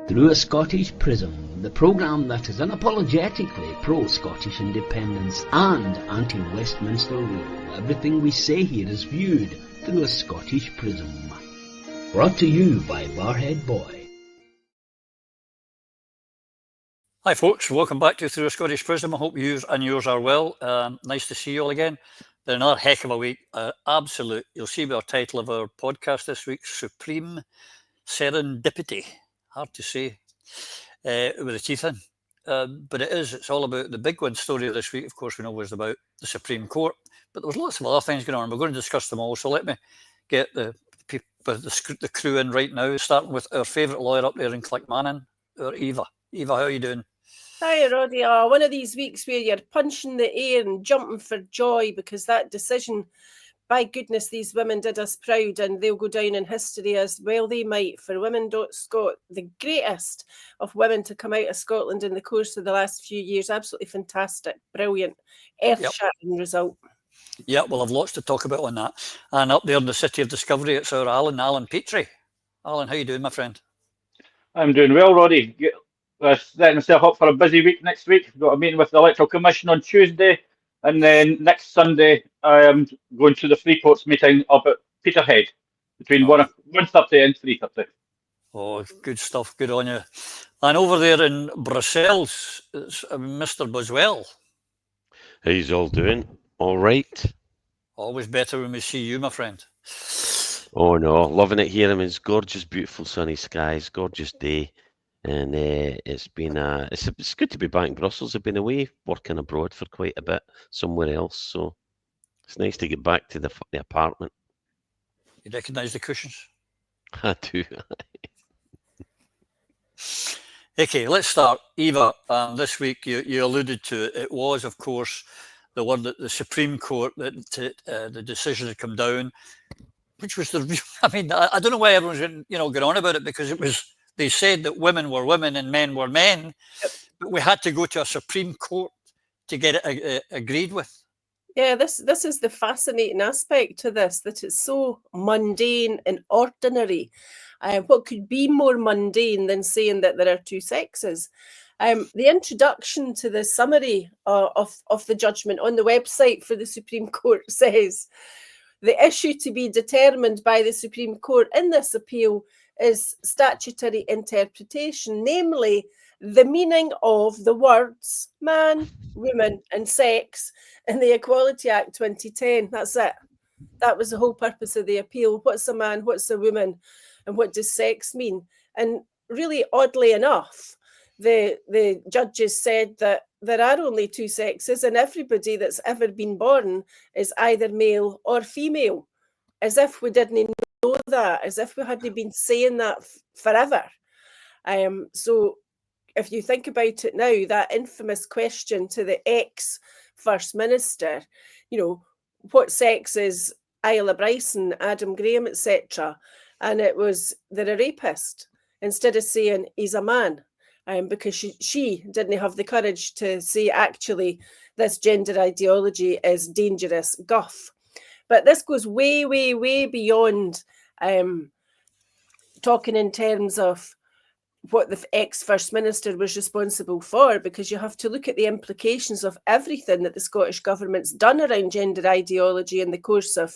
Through a Scottish Prism, the programme that is unapologetically pro-Scottish independence and anti-Westminster rule. Everything we say here is viewed through a Scottish prism. Brought to you by Barhead Boy. Hi folks, welcome back to Through a Scottish Prism. I hope you and yours are well. Nice to see you all again. Been another heck of a week. Absolute. You'll see our title of our podcast this week, Supreme Serendipity. Hard to say with the teeth in. But it's all about the big one story of this week. Of course, we know was about the Supreme Court, but there was lots of other things going on. We're going to discuss them all. So let me get the crew in right now, starting with our favourite lawyer up there in Clickmannon, our Eva. Eva, how are you doing? Hi, Roddy. One of these weeks where you're punching the air and jumping for joy because that decision, by goodness, these women did us proud and they'll go down in history as well they might. For Women.Scot, the greatest of women to come out of Scotland in the course of the last few years. Absolutely fantastic, brilliant, earth-shattering result. Yeah, we'll have lots to talk about on that. And up there in the City of Discovery, it's our Alan Petrie. Alan, how you doing, my friend? I'm doing well, Roddy. Setting myself up for a busy week next week. Got a meeting with the Electoral Commission on Tuesday, and then next Sunday I am going to the Free Ports meeting up at Peterhead between 1:30 and 3:30. Oh, good stuff. Good on you. And over there in Brussels, it's Mr. Boswell. How's all doing? All right. Always better when we see you, my friend. Oh no, loving it here. I mean, it's gorgeous, beautiful, sunny skies, gorgeous day. And it's been it's good to be back in Brussels. I've been away working abroad for quite a bit somewhere else, so it's nice to get back to the apartment. You recognise the cushions? I do. Okay, let's start. Eva, this week you alluded to it. It was, of course, the one that the Supreme Court that the decision had come down, which was I mean, I don't know why everyone's going on about it, because it was. They said that women were women and men were men, but we had to go to a Supreme Court to get it agreed with. Yeah, this is the fascinating aspect to this, that it's so mundane and ordinary. What could be more mundane than saying that there are two sexes? The introduction to the summary of the judgment on the website for the Supreme Court says, the issue to be determined by the Supreme Court in this appeal is statutory interpretation, namely the meaning of the words man, woman and sex in the Equality Act 2010. That's it. That was the whole purpose of the appeal. What's a man, what's a woman, and what does sex mean? And really, oddly enough, the judges said that there are only two sexes and everybody that's ever been born is either male or female, as if we didn't know that, as if we hadn't been saying that forever. So if you think about it now, that infamous question to the ex-First Minister, what sex is Isla Bryson, Adam Graham, etc., and it was, they're a rapist, instead of saying he's a man, because she didn't have the courage to say, actually, this gender ideology is dangerous guff. But this goes way, way, way beyond talking in terms of what the ex-First Minister was responsible for, because you have to look at the implications of everything that the Scottish Government's done around gender ideology in the course of,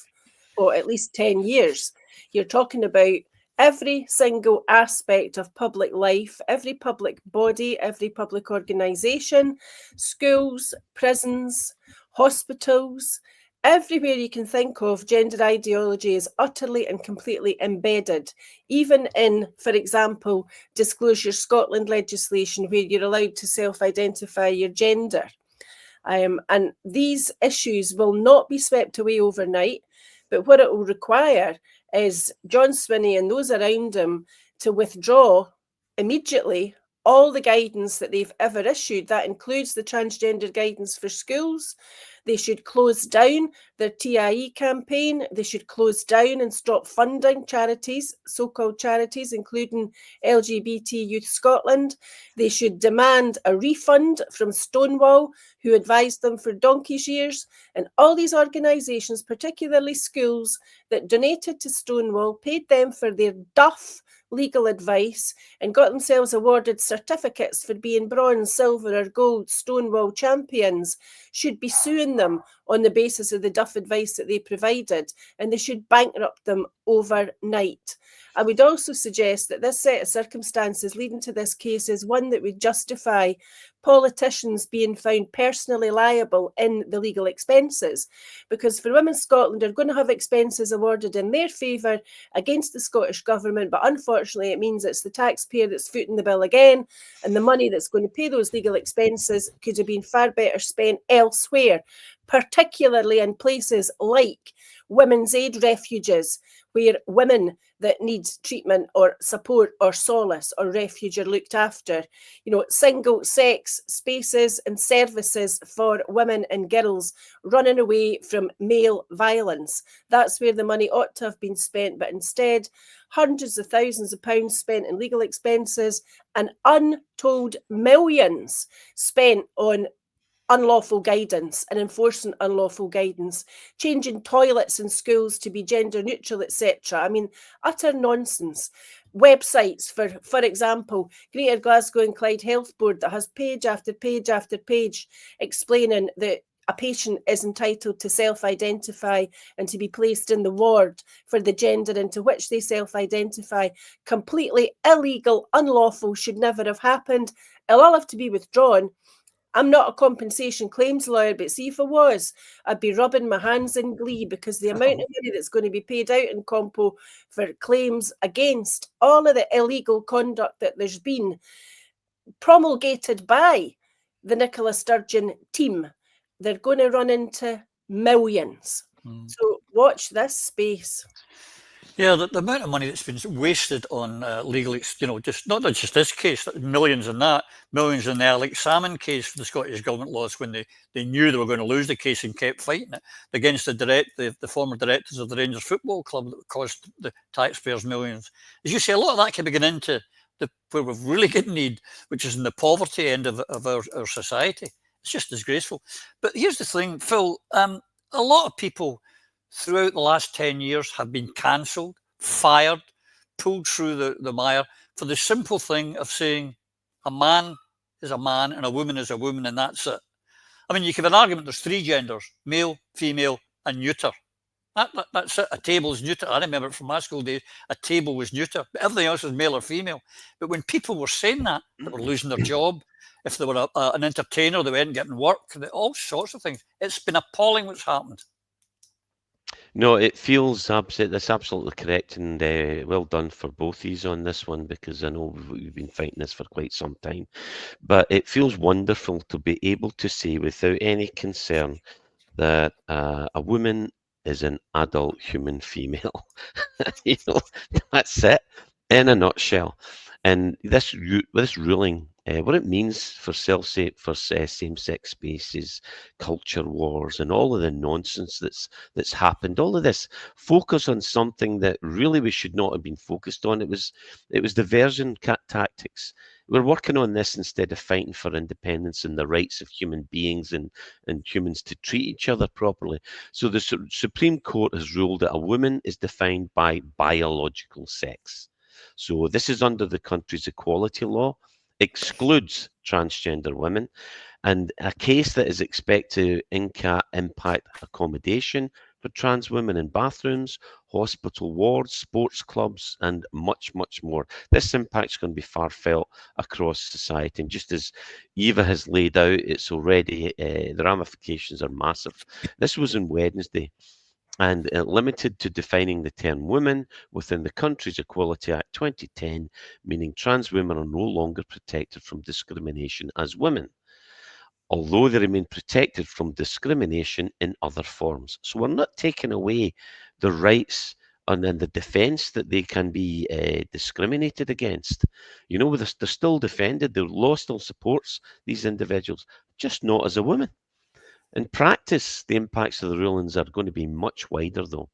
at least 10 years. You're talking about every single aspect of public life, every public body, every public organisation, schools, prisons, hospitals. Everywhere you can think of, gender ideology is utterly and completely embedded, even in, for example, Disclosure Scotland legislation, where you're allowed to self-identify your gender. And these issues will not be swept away overnight, but what it will require is John Swinney and those around him to withdraw immediately all the guidance that they've ever issued. That includes the transgender guidance for schools. They should close down their TIE campaign. They should close down and stop funding charities, so-called charities, including LGBT Youth Scotland. They should demand a refund from Stonewall, who advised them for donkey's years. And all these organisations, particularly schools, that donated to Stonewall, paid them for their duff legal advice, and got themselves awarded certificates for being bronze, silver, or gold Stonewall champions should be suing them on the basis of the duff advice that they provided, and they should bankrupt them overnight. I would also suggest that this set of circumstances leading to this case is one that would justify politicians being found personally liable in the legal expenses, because for Women Scotland are going to have expenses awarded in their favour against the Scottish Government, but unfortunately it means it's the taxpayer that's footing the bill again, and the money that's going to pay those legal expenses could have been far better spent elsewhere, particularly in places like women's aid refuges, where women that need treatment or support or solace or refuge are looked after. You know, single sex spaces and services for women and girls running away from male violence. That's where the money ought to have been spent, but instead hundreds of thousands of pounds spent in legal expenses and untold millions spent on unlawful guidance and enforcing unlawful guidance, changing toilets in schools to be gender neutral, etc. I mean, utter nonsense. Websites, for example, Greater Glasgow and Clyde Health Board, that has page after page after page explaining that a patient is entitled to self-identify and to be placed in the ward for the gender into which they self-identify. Completely illegal, unlawful, should never have happened. It'll all have to be withdrawn. I'm not a compensation claims lawyer, but see, if I was, I'd be rubbing my hands in glee, because the amount of money that's going to be paid out in Compo for claims against all of the illegal conduct that there's been promulgated by the Nicola Sturgeon team, they're going to run into millions. So watch this space. Yeah, the amount of money that's been wasted on legal, just not just this case, millions in that, millions in the Alex Salmon case for the Scottish Government lost when they knew they were going to lose the case and kept fighting it against the former directors of the Rangers Football Club that cost the taxpayers millions. As you say, a lot of that can be going into where we've really got need, which is in the poverty end of our society. It's just disgraceful. But here's the thing, Phil, a lot of people throughout the last 10 years have been cancelled, fired, pulled through the mire for the simple thing of saying a man is a man and a woman is a woman, and that's it. I mean, you can have an argument there's three genders, male, female, and neuter. That's it. A table is neuter. I remember it from my school days. A table was neuter. But everything else was male or female. But when people were saying that, they were losing their job. If they were an entertainer, they weren't getting work. All sorts of things. It's been appalling what's happened. No, it feels that's absolutely correct, and well done for both of you on this one, because I know we've been fighting this for quite some time. But it feels wonderful to be able to say without any concern that a woman is an adult human female. That's it in a nutshell. And this ruling, what it means for same-sex spaces, culture wars, and all of the nonsense that's happened, all of this focus on something that really we should not have been focused on. It was diversion tactics. We're working on this instead of fighting for independence and the rights of human beings and humans to treat each other properly. So the Supreme Court has ruled that a woman is defined by biological sex. So this is under the country's equality law, excludes transgender women, and a case that is expected to impact accommodation for trans women in bathrooms, hospital wards, sports clubs, and much, much more. This impact is going to be far felt across society. And just as Eva has laid out, it's already, the ramifications are massive. This was on Wednesday, and limited to defining the term woman within the country's Equality Act 2010, meaning trans women are no longer protected from discrimination as women, although they remain protected from discrimination in other forms. So we're not taking away the rights and then the defence that they can be discriminated against. You know, they're still defended. The law still supports these individuals, just not as a woman. In practice, the impacts of the rulings are going to be much wider, though.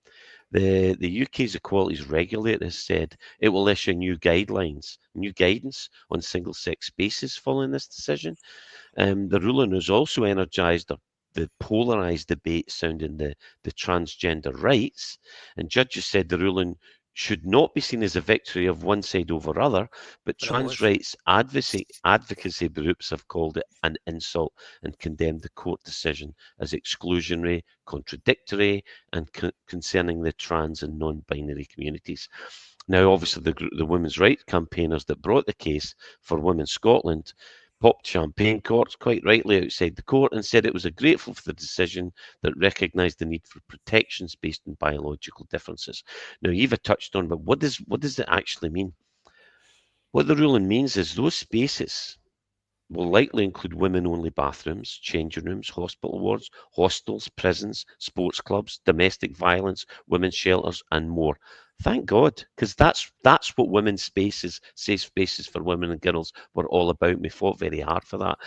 The UK's equalities regulator has said it will issue new guidance on single-sex spaces following this decision. The ruling has also energised or the polarised debate surrounding the transgender rights, and judges said the ruling should not be seen as a victory of one side over other, but trans rights advocacy groups have called it an insult and condemned the court decision as exclusionary, contradictory, and concerning the trans and non-binary communities. Now, obviously, the women's rights campaigners that brought the case for Women Scotland popped champagne corks quite rightly outside the court and said it was grateful for the decision that recognised the need for protections based on biological differences. Now, Eva touched on, but what does it actually mean? What the ruling means is those spaces will likely include women-only bathrooms, changing rooms, hospital wards, hostels, prisons, sports clubs, domestic violence, women's shelters, and more. Thank God, because that's what women's spaces, safe spaces for women and girls, were all about. We fought very hard for that.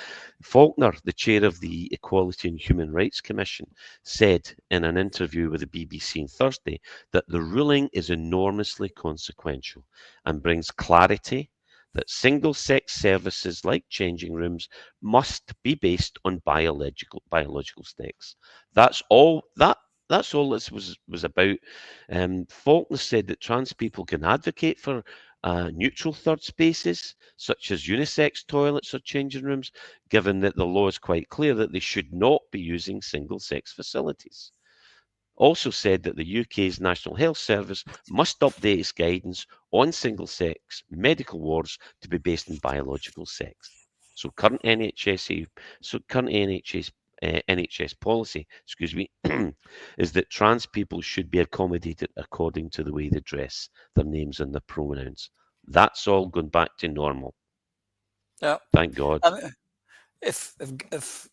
Faulkner, the chair of the Equality and Human Rights Commission, said in an interview with the BBC on Thursday that the ruling is enormously consequential and brings clarity that single-sex services like changing rooms must be based on biological sex. That's all this was about. Faulkner said that trans people can advocate for neutral third spaces, such as unisex toilets or changing rooms, given that the law is quite clear that they should not be using single-sex facilities. Also said that the UK's National Health Service must update its guidance on single-sex medical wards to be based on biological sex. So current NHS policy, is that trans people should be accommodated according to the way they dress, their names and their pronouns. That's all gone back to normal. Yeah. Thank God. I mean, if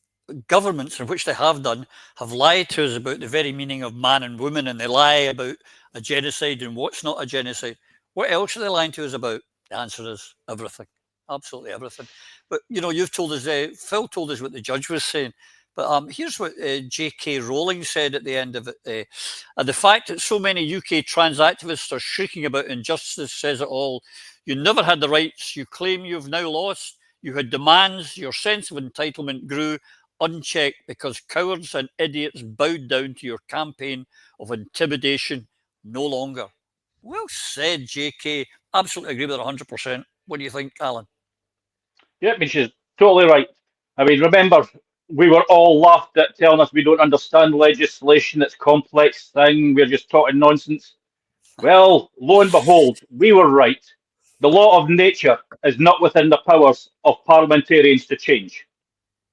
governments, in which they have done, have lied to us about the very meaning of man and woman, and they lie about a genocide and what's not a genocide, what else are they lying to us about? The answer is everything. Absolutely everything. But, you've told us, Phil told us what the judge was saying. But here's what J.K. Rowling said at the end of it. The fact that so many UK trans activists are shrieking about injustice says it all. You never had the rights you claim you've now lost. You had demands. Your sense of entitlement grew unchecked because cowards and idiots bowed down to your campaign of intimidation no longer. Well said, J.K. Absolutely agree with it 100%. What do you think, Alan? Yeah, I mean, she's totally right. I mean, remember, we were all laughed at telling us we don't understand legislation, it's a complex thing, we're just talking nonsense. Well, lo and behold, we were right. The law of nature is not within the powers of parliamentarians to change.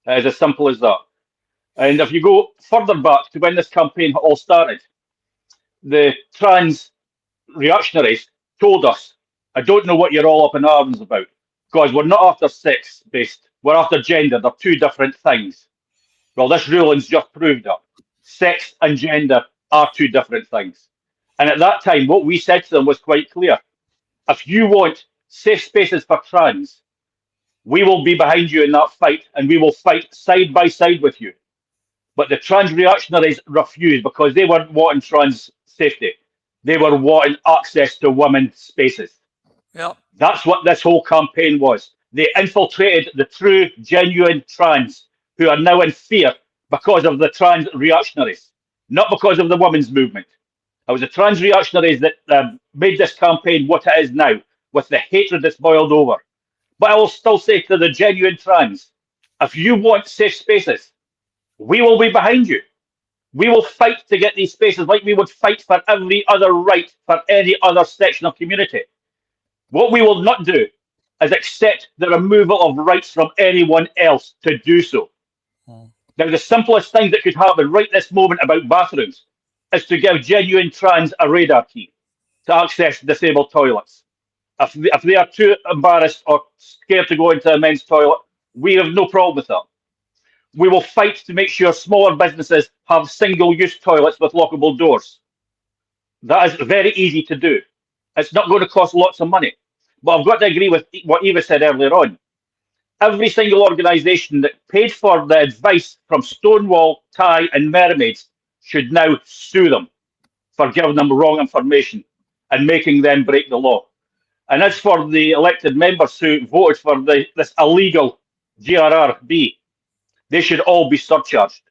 It's as simple as that. And if you go further back to when this campaign all started, the trans reactionaries told us, I don't know what you're all up in arms about, because we're not after sex-based, we're after gender. They're two different things. Well, this ruling's just proved that. Sex and gender are two different things. And at that time, what we said to them was quite clear. If you want safe spaces for trans, we will be behind you in that fight, and we will fight side by side with you. But the trans reactionaries refused because they weren't wanting trans safety. They were wanting access to women's spaces. Yeah. That's what this whole campaign was. They infiltrated the true, genuine trans who are now in fear because of the trans reactionaries, not because of the women's movement. It was the trans reactionaries that made this campaign what it is now, with the hatred that's boiled over. But I will still say to the genuine trans, if you want safe spaces, we will be behind you. We will fight to get these spaces like we would fight for every other right for any other section of community. What we will not do is accept the removal of rights from anyone else to do so. Now, the simplest thing that could happen right this moment about bathrooms is to give genuine trans a radar key to access disabled toilets. If they are too embarrassed or scared to go into a men's toilet, we have no problem with that. We will fight to make sure smaller businesses have single-use toilets with lockable doors. That is very easy to do. It's not going to cost lots of money. But I've got to agree with what Eva said earlier on. Every single organisation that paid for the advice from Stonewall, Tie and Mermaids should now sue them for giving them wrong information and making them break the law. And as for the elected members who voted for this illegal GRRB, they should all be surcharged.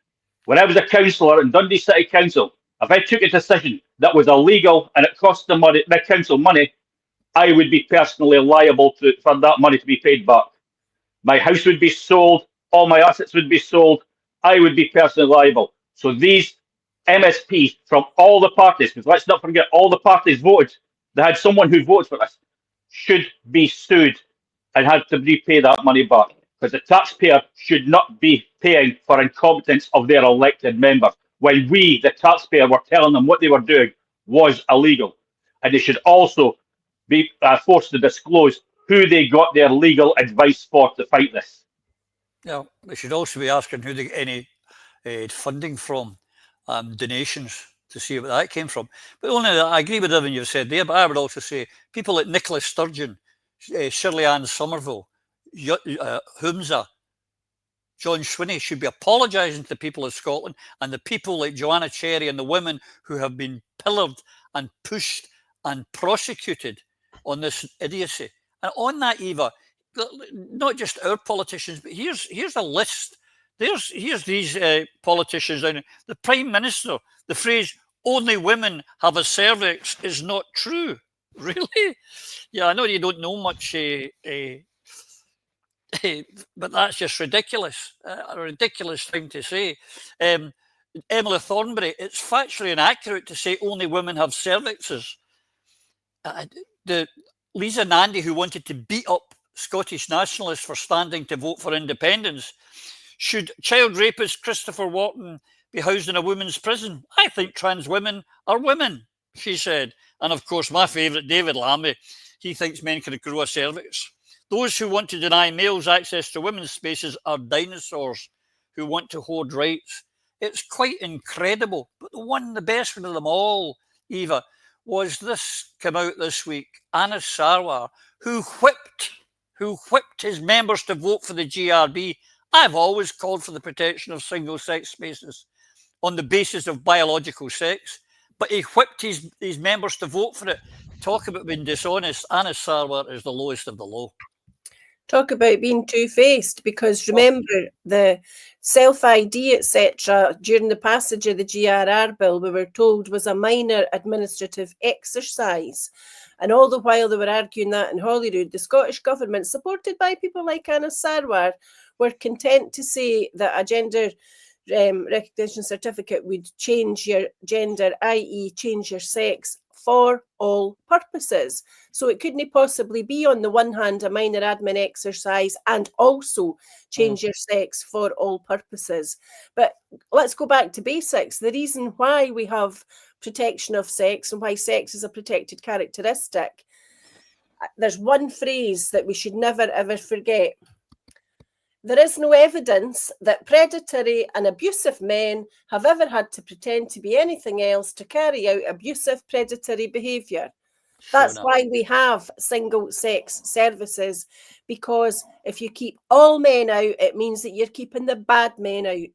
When I was a councillor in Dundee City Council, if I took a decision that was illegal and it cost the council money, I would be personally liable for that money to be paid back. My house would be sold, all my assets would be sold, I would be personally liable. So these MSPs from all the parties, because let's not forget all the parties voted, they had someone who voted for this, should be sued and had to repay that money back. Because the taxpayer should not be paying for incompetence of their elected members when we, the taxpayer, were telling them what they were doing was illegal. And they should also be forced to disclose who they got their legal advice for to fight this. Yeah, they should also be asking who they get any funding from, donations, to see where that came from. But only I agree with everything you've said there, but I would also say people like Nicola Sturgeon, Shirley Ann Somerville, Humza, John Swinney should be apologising to the people of Scotland and the people like Joanna Cherry and the women who have been pillared and pushed and prosecuted on this idiocy. And on that, Eva, not just our politicians, but here's a list. Here's these politicians. The Prime Minister, the phrase "only women have a cervix" is not true. Really? Yeah, I know you don't know much, but that's just ridiculous. A ridiculous thing to say. Emily Thornberry, it's factually inaccurate to say only women have cervixes. The Lisa Nandy, who wanted to beat up Scottish nationalists for standing to vote for independence, should child rapist Christopher Wharton be housed in a women's prison? I think trans women are women, she said. And of course, my favourite, David Lammy, he thinks men can grow a cervix. Those who want to deny males access to women's spaces are dinosaurs who want to hoard rights. It's quite incredible. But the best one of them all, Eva, was this come out this week. Anas Sarwar, who whipped his members to vote for the GRB. I've always called for the protection of single-sex spaces on the basis of biological sex, but he whipped his members to vote for it. Talk about being dishonest. Anas Sarwar is the lowest of the low. Talk about being two-faced, because remember the self-ID, etc., during the passage of the GRR bill, we were told was a minor administrative exercise. And all the while they were arguing that in Holyrood, the Scottish Government, supported by people like Anas Sarwar, were content to say that a gender recognition certificate would change your gender, i.e. change your sex, for all purposes. So it couldn't possibly be, on the one hand, a minor admin exercise and also change your sex for all purposes. But let's go back to basics. The reason why we have protection of sex and why sex is a protected characteristic, there's one phrase that we should never ever forget. There is no evidence that predatory and abusive men have ever had to pretend to be anything else to carry out abusive, predatory behaviour. That's why we have single-sex services, because if you keep all men out, it means that you're keeping the bad men out.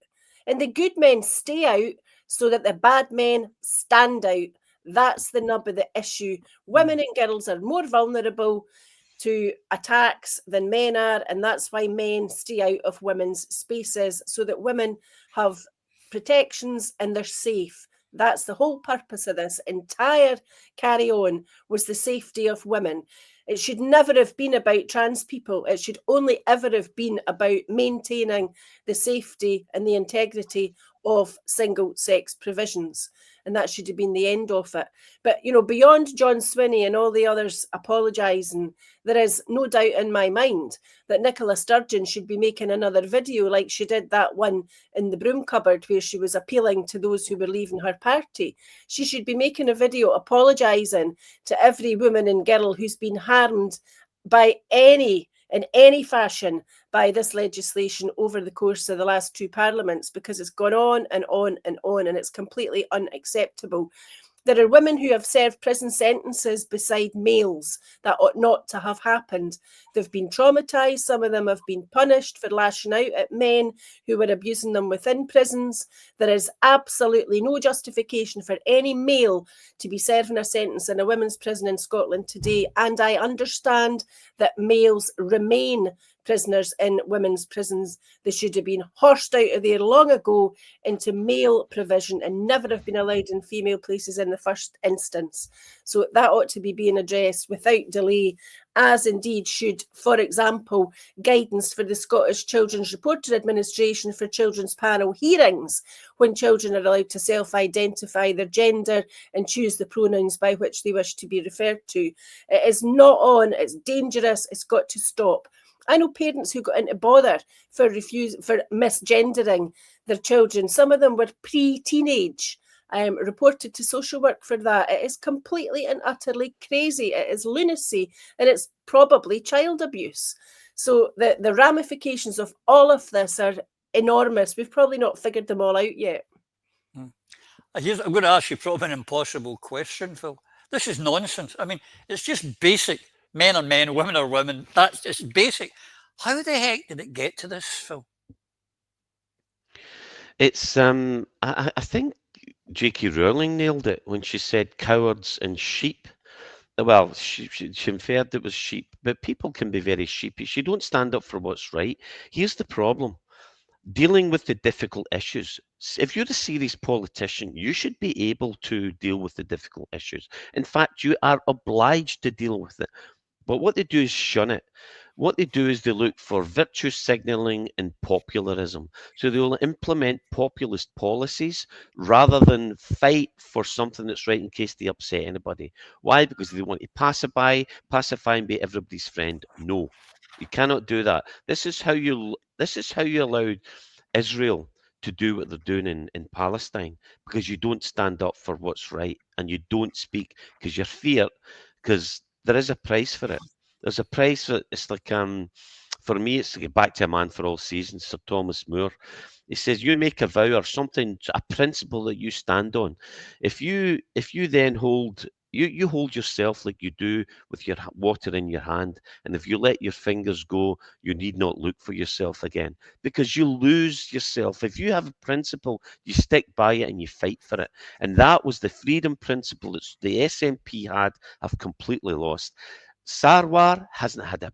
And the good men stay out so that the bad men stand out. That's the nub of the issue. Women and girls are more vulnerable to attacks than men are, and that's why men stay out of women's spaces, so that women have protections and they're safe. That's the whole purpose of this entire carry-on, was the safety of women. It should never have been about trans people. It should only ever have been about maintaining the safety and the integrity of single-sex provisions. And that should have been the end of it. But, you know, beyond John Swinney and all the others apologising, there is no doubt in my mind that Nicola Sturgeon should be making another video like she did that one in the broom cupboard where she was appealing to those who were leaving her party. She should be making a video apologising to every woman and girl who's been harmed by in any fashion by this legislation over the course of the last two parliaments, because it's gone on and on and on, and it's completely unacceptable. There are women who have served prison sentences beside males. That ought not to have happened. They've been traumatised. Some of them have been punished for lashing out at men who were abusing them within prisons. There is absolutely no justification for any male to be serving a sentence in a women's prison in Scotland today. And I understand that males remain prisoners in women's prisons. They should have been horsed out of there long ago into male provision and never have been allowed in female places in the first instance. So that ought to be being addressed without delay, as indeed should, for example, guidance for the Scottish Children's Reporter Administration for children's panel hearings, when children are allowed to self-identify their gender and choose the pronouns by which they wish to be referred to. It is not on, it's dangerous, it's got to stop. I know parents who got into bother for misgendering their children. Some of them were pre-teenage, reported to social work for that. It is completely and utterly crazy. It is lunacy, and it's probably child abuse. So the ramifications of all of this are enormous. We've probably not figured them all out yet. I'm going to ask you probably an impossible question, Phil. This is nonsense. I mean, it's just basic. Men are men, women are women. That's just basic. How the heck did it get to this, Phil? It's I think J.K. Rowling nailed it when she said cowards and sheep. Well, she inferred it was sheep, but people can be very sheepish. You don't stand up for what's right. Here's the problem. Dealing with the difficult issues. If you're a serious politician, you should be able to deal with the difficult issues. In fact, you are obliged to deal with it. But what they do is shun it. What they do is they look for virtue signalling and popularism. So they will implement populist policies rather than fight for something that's right in case they upset anybody. Why? Because they want to pacify and be everybody's friend. No, you cannot do that. This is how you allowed Israel to do what they're doing in Palestine, because you don't stand up for what's right and you don't speak because you're feared, because there is a price for it. There's a price for it. It's like, for me, it's to get back to A Man for All Seasons, Sir Thomas More. He says, you make a vow or something, a principle that you stand on. If you then hold, you hold yourself like you do with your water in your hand, and if you let your fingers go, you need not look for yourself again, because you lose yourself. If you have a principle, you stick by it and you fight for it. And that was the freedom principle that the SNP have completely lost. Sarwar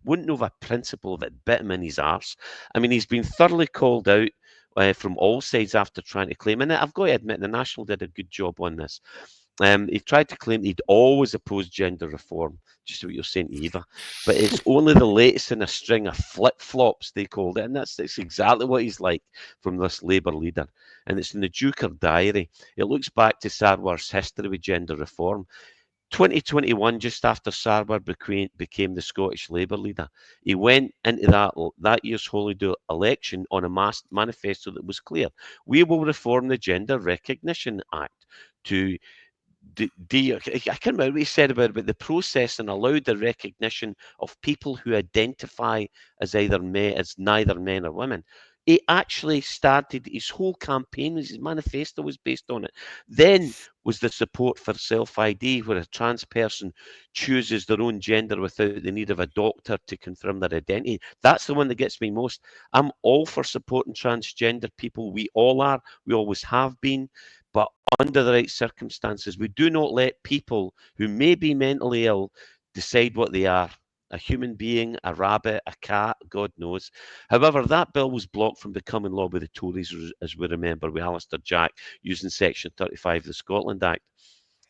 wouldn't have a principle of it bit him in his arse. I mean, he's been thoroughly called out from all sides after trying to claim, and I've got to admit, the National did a good job on this. He tried to claim he'd always opposed gender reform, just what you're saying to Eva, but it's only the latest in a string of flip-flops, they called it, and that's exactly what he's like from this Labour leader. And it's in the Duker diary. It looks back to Sarwar's history with gender reform. 2021, just after Sarwar became the Scottish Labour leader, he went into that year's Holyrood election on a manifesto that was clear. We will reform the Gender Recognition Act to I can't remember what he said about it, but the process and allowed the recognition of people who identify as neither men or women. He actually started his whole campaign, his manifesto was based on it. Then was the support for self-ID, where a trans person chooses their own gender without the need of a doctor to confirm their identity. That's the one that gets me most. I'm all for supporting transgender people. We all are. We always have been. But under the right circumstances, we do not let people who may be mentally ill decide what they are. A human being, a rabbit, a cat, God knows. However, that bill was blocked from becoming law by the Tories, as we remember, with Alistair Jack using Section 35 of the Scotland Act.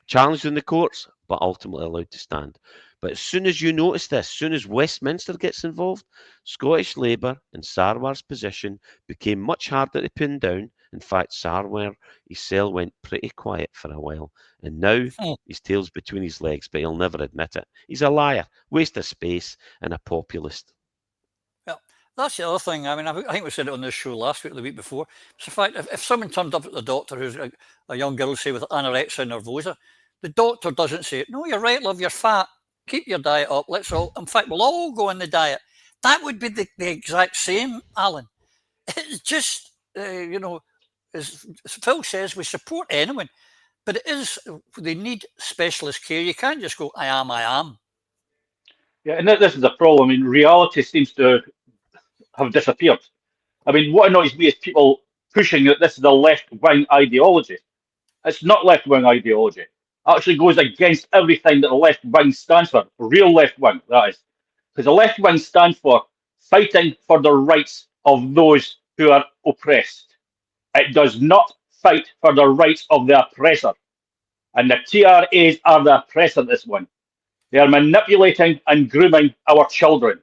Challenged in the courts, but ultimately allowed to stand. But as soon as you notice this, as soon as Westminster gets involved, Scottish Labour and Sarwar's position became much harder to pin down. In fact, Sarwar, his cell went pretty quiet for a while. And now his tail's between his legs, but he'll never admit it. He's a liar, waste of space, and a populist. Well, that's the other thing. I mean, I think we said it on this show last week or the week before. It's the fact, if someone turned up at the doctor who's a young girl, say, with anorexia nervosa, the doctor doesn't say, no, you're right, love, you're fat. Keep your diet up. Let's all, in fact, we'll all go on the diet. That would be the exact same, Alan. It's just, as Phil says, we support anyone, but they need specialist care. You can't just go, I am. Yeah, and this is a problem. I mean, reality seems to have disappeared. I mean, what annoys me is people pushing that this is a left-wing ideology. It's not left-wing ideology. It actually goes against everything that the left-wing stands for. Real left-wing, that is. Because the left-wing stands for fighting for the rights of those who are oppressed. It does not fight for the rights of the oppressor. And the TRAs are the oppressor, this one. They are manipulating and grooming our children.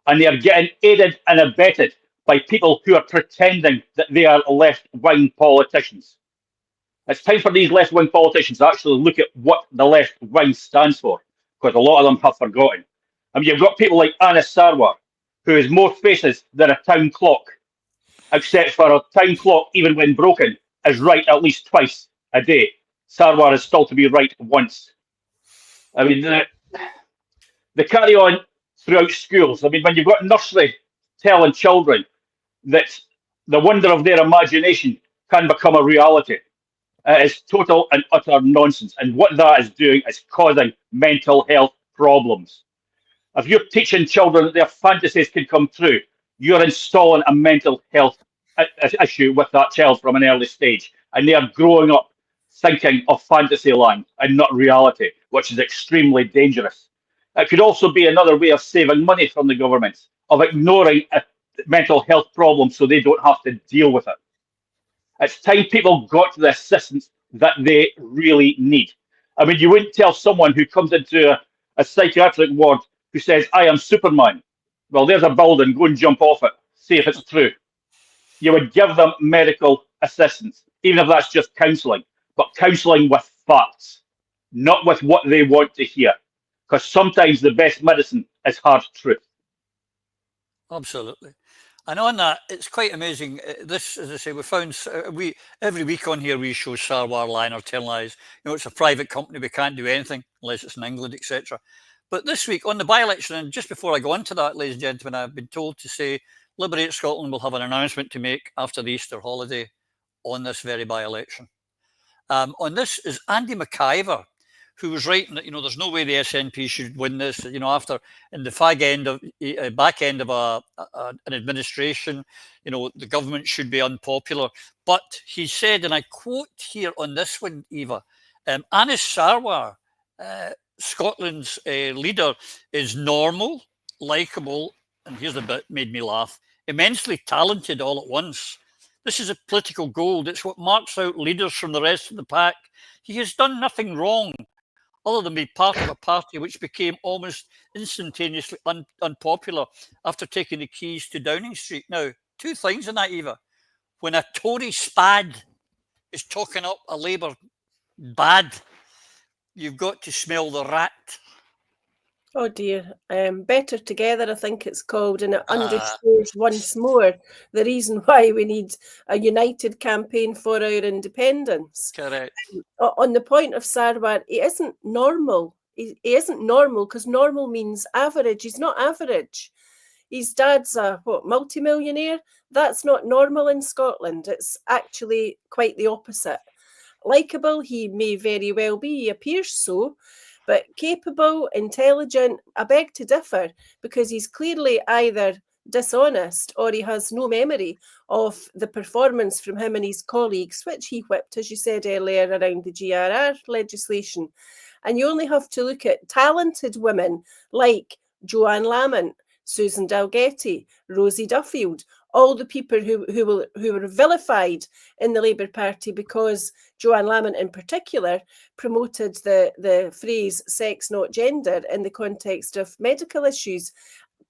And they are getting aided and abetted by people who are pretending that they are left-wing politicians. It's time for these left-wing politicians to actually look at what the left-wing stands for, because a lot of them have forgotten. I mean, you've got people like Anna Sarwar, who has more faces than a town clock, except for a town clock, even when broken, is right at least twice a day. Sarwar is still to be right once. I mean, they carry on throughout schools. I mean, when you've got nursery telling children that the wonder of their imagination can become a reality, it is total and utter nonsense. And what that is doing is causing mental health problems. If you're teaching children that their fantasies can come true, you're installing a mental health issue with that child from an early stage. And they are growing up thinking of fantasy land and not reality, which is extremely dangerous. It could also be another way of saving money from the government, of ignoring a mental health problem so they don't have to deal with it. It's time people got the assistance that they really need. I mean, you wouldn't tell someone who comes into a psychiatric ward who says, I am Superman. Well, there's a building, go and jump off it, see if it's true. You would give them medical assistance, even if that's just counselling, but counselling with facts, not with what they want to hear. Because sometimes the best medicine is hard truth. Absolutely. And on that, it's quite amazing. This, as I say, we found every week on here we show Sarwar lying or telling lies. You know, it's a private company. We can't do anything unless it's in England, etc. But this week on the by-election, and just before I go into that, ladies and gentlemen, I've been told to say Liberate Scotland will have an announcement to make after the Easter holiday on this very by-election. On this is Andy McIver, who was writing that, you know, there's no way the SNP should win this, you know, after in the back end of an administration, you know, the government should be unpopular. But he said, and I quote here on this one, Eva, Anis Sarwar, Scotland's leader, is normal, likeable, and here's the bit made me laugh, immensely talented all at once. This is a political gold. It's what marks out leaders from the rest of the pack. He has done nothing wrong other than be part of a party which became almost instantaneously unpopular after taking the keys to Downing Street. Now, two things in that, Eva. When a Tory spad is talking up a Labour bad, you've got to smell the rat. Oh dear. Better Together, I think it's called, and it underscores once more the reason why we need a united campaign for our independence. Correct. On the point of Sarwar, he isn't normal. He isn't normal because normal means average. He's not average. His dad's a multimillionaire. That's not normal in Scotland. It's actually quite the opposite. Likeable, he may very well be. He appears so. But capable, intelligent, I beg to differ, because he's clearly either dishonest or he has no memory of the performance from him and his colleagues, which he whipped, as you said earlier, around the GRR legislation. And you only have to look at talented women like Joanne Lamont, Susan Dalgetty, Rosie Duffield, all the people who were vilified in the Labour Party because Joanne Lamont in particular promoted the phrase sex not gender in the context of medical issues,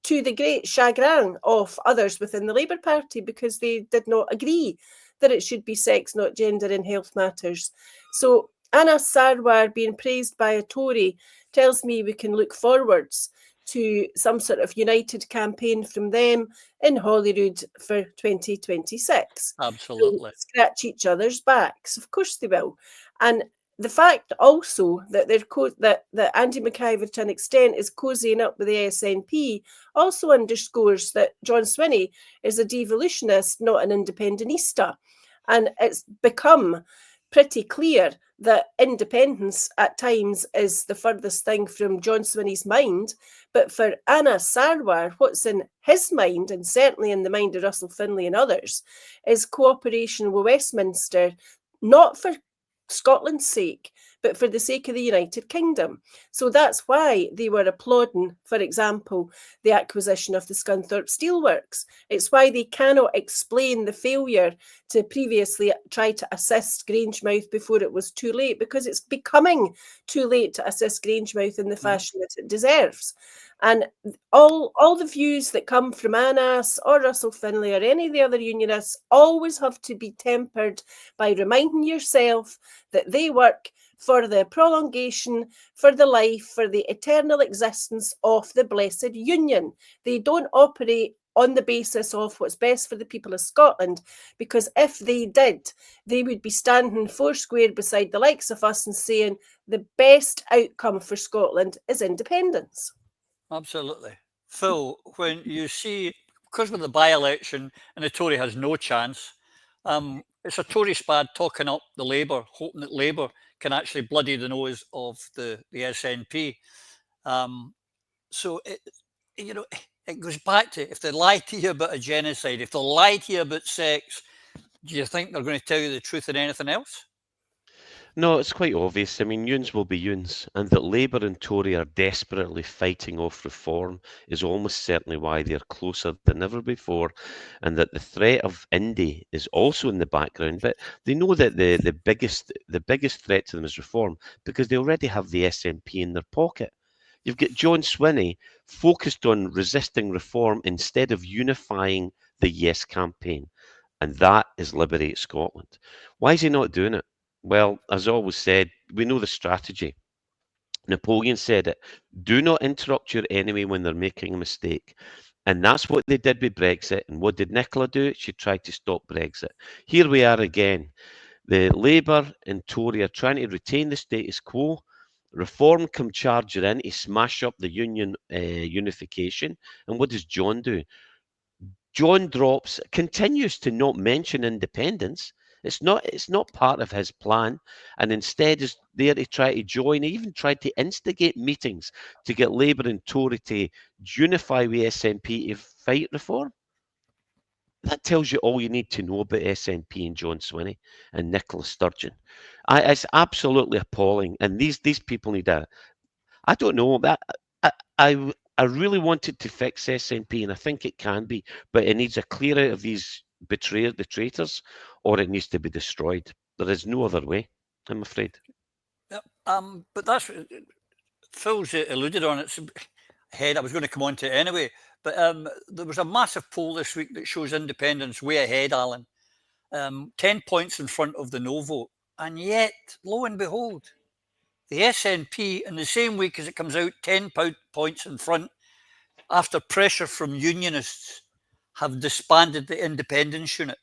to the great chagrin of others within the Labour Party because they did not agree that it should be sex not gender in health matters. So Anas Sarwar being praised by a Tory tells me we can look forwards to some sort of united campaign from them in Holyrood for 2026. Absolutely. They'll scratch each other's backs. Of course they will. And the fact also that that Andy McIver to an extent is cozying up with the SNP also underscores that John Swinney is a devolutionist, not an independentista. And it's become pretty clear that independence at times is the furthest thing from John Swinney's mind. But for Anas Sarwar, what's in his mind, and certainly in the mind of Russell Finlay and others, is cooperation with Westminster, not for Scotland's sake, but for the sake of the United Kingdom. So that's why they were applauding, for example, the acquisition of the Scunthorpe Steelworks. It's why they cannot explain the failure to previously try to assist Grangemouth before it was too late, because it's becoming too late to assist Grangemouth in the fashion that it deserves. And all the views that come from Annas or Russell Finlay or any of the other unionists always have to be tempered by reminding yourself that they work for the prolongation, for the life, for the eternal existence of the blessed union. They don't operate on the basis of what's best for the people of Scotland, because if they did, they would be standing foursquare beside the likes of us and saying the best outcome for Scotland is independence. Absolutely. Phil, when you see, because with the by-election and the Tory has no chance, it's a Tory spad talking up the Labour, hoping that Labour can actually bloody the nose of the SNP. So, it goes back to, if they lie to you about a genocide, if they lie to you about sex, do you think they're going to tell you the truth in anything else? No, it's quite obvious. I mean, Yuns will be Yuns, and that Labour and Tory are desperately fighting off reform is almost certainly why they're closer than ever before, and that the threat of Indie is also in the background. But they know that the biggest threat to them is reform, because they already have the SNP in their pocket. You've got John Swinney focused on resisting reform instead of unifying the Yes campaign, and that is Liberate Scotland. Why is he not doing it? Well, as always said, we know the strategy. Napoleon said it, do not interrupt your enemy when they're making a mistake. And that's what they did with Brexit. And what did Nicola do? She tried to stop Brexit. Here we are again. The Labour and Tory are trying to retain the status quo. Reform come charging in to smash up the union unification. And what does John do? John continues to not mention independence. It's not part of his plan, and instead is there to try to join. He even tried to instigate meetings to get Labour and Tory to unify with SNP to fight reform. That tells you all you need to know about SNP and John Swinney and Nicola Sturgeon. It's absolutely appalling, and these people need I don't know that I really wanted to fix SNP, and I think it can be, but it needs a clear out of these the traitors, or it needs to be destroyed. There is no other way, I'm afraid. Yep. But that's Phil's alluded on it. Ahead, I was going to come on to it anyway, but there was a massive poll this week that shows independence way ahead, Alan. 10 points in front of the no vote, and yet, lo and behold, the SNP, in the same week as it comes out, 10 points in front, after pressure from Unionists, have disbanded the independence unit.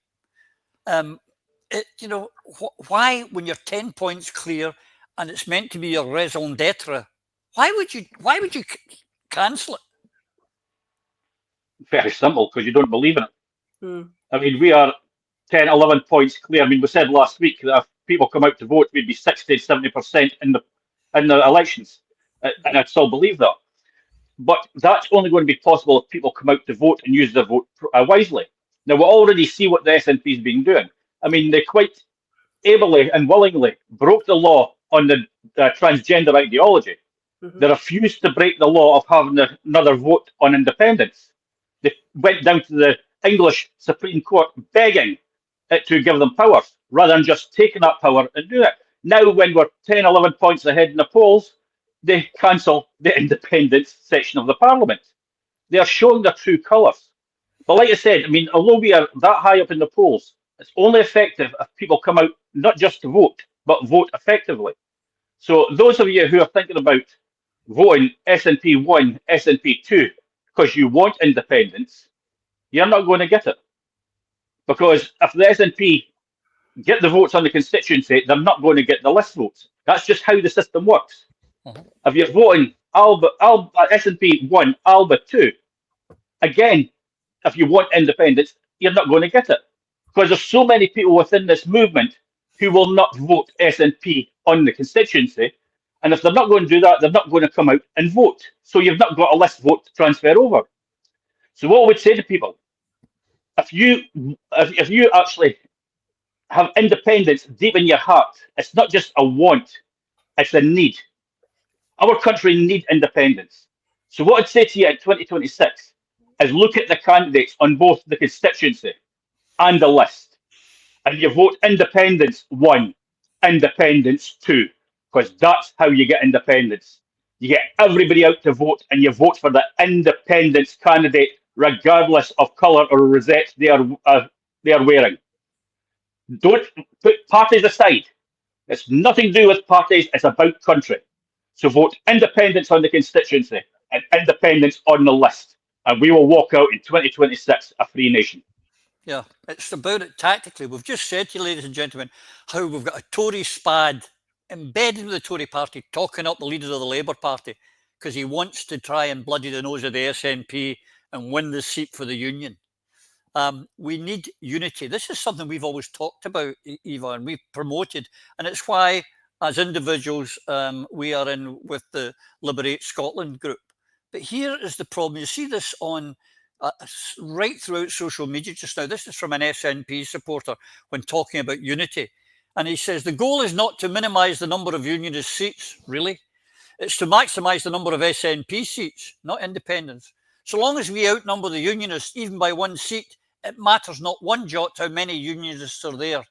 Why, when you're 10 points clear and it's meant to be your raison d'etre, why would you cancel it? Very simple, because you don't believe in it. I mean, we are 10, 11 points clear. I mean, we said last week that if people come out to vote, we'd be 60, 70% in the elections, and I'd still believe that. But that's only going to be possible if people come out to vote and use their vote wisely. Now, we already see what the SNP has been doing. I mean, they quite ably and willingly broke the law on the transgender ideology. They refused to break the law of having another vote on independence. They went down to the English Supreme Court begging it to give them power, rather than just taking that power and do it. Now, when we're 10, 11 points ahead in the polls, they cancel the independence section of the Parliament. They are showing their true colours. But like I said, I mean, although we are that high up in the polls, it's only effective if people come out not just to vote, but vote effectively. So those of you who are thinking about voting SNP 1, SNP 2, because you want independence, you're not going to get it. Because if the SNP get the votes on the constituency, they're not going to get the list votes. That's just how the system works. If you're voting SNP 1, Alba 2, again, if you want independence, you're not going to get it. Because there's so many people within this movement who will not vote SNP on the constituency. And if they're not going to do that, they're not going to come out and vote. So you've not got a list vote to transfer over. So what I would say to people, if you actually have independence deep in your heart, it's not just a want, It's a need. Our country needs independence. So what I'd say to you in 2026 is look at the candidates on both the constituency and the list, and you vote independence 1, independence 2, because that's how you get independence. You get everybody out to vote, and you vote for the independence candidate, regardless of colour or rosette they are wearing. Don't put parties aside. It's nothing to do with parties. It's about country. So vote independence on the constituency and independence on the list, and we will walk out in 2026 a free nation. Yeah, it's about it tactically. We've just said to you, ladies and gentlemen, how we've got a Tory spad embedded with the Tory party, talking up the leaders of the Labour Party because he wants to try and bloody the nose of the SNP and win the seat for the Union. We need unity. This is something we've always talked about, Eva, and we've promoted, and it's why, as individuals, we are in with the Liberate Scotland group. But here is the problem. You see this on right throughout social media just now. This is from an SNP supporter when talking about unity. And he says, the goal is not to minimise the number of Unionist seats, really. It's to maximise the number of SNP seats, not independents. So long as we outnumber the Unionists, even by 1 seat, it matters not one jot how many Unionists are there.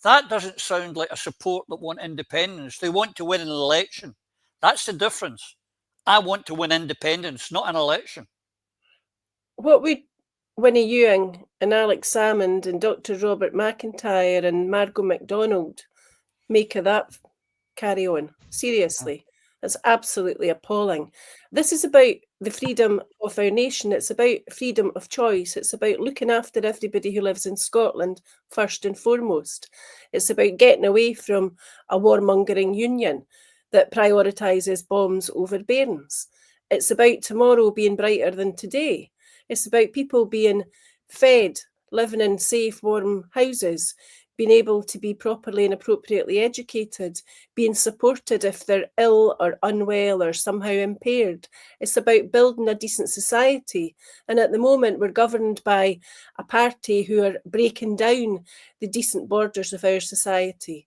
That doesn't sound like a support that want independence. They want to win an election. That's the difference. I want to win independence, not an election. What would Winnie Ewing and Alex Salmond and Dr. Robert McIntyre and Margot MacDonald make of that carry on? Seriously, that's absolutely appalling. This is about the freedom of our nation. It's about freedom of choice. It's about looking after everybody who lives in Scotland first and foremost. It's about getting away from a warmongering union that prioritises bombs over bairns. It's about tomorrow being brighter than today. It's about people being fed, living in safe, warm houses, being able to be properly and appropriately educated, being supported if they're ill or unwell or somehow impaired. It's about building a decent society. And at the moment, we're governed by a party who are breaking down the decent borders of our society.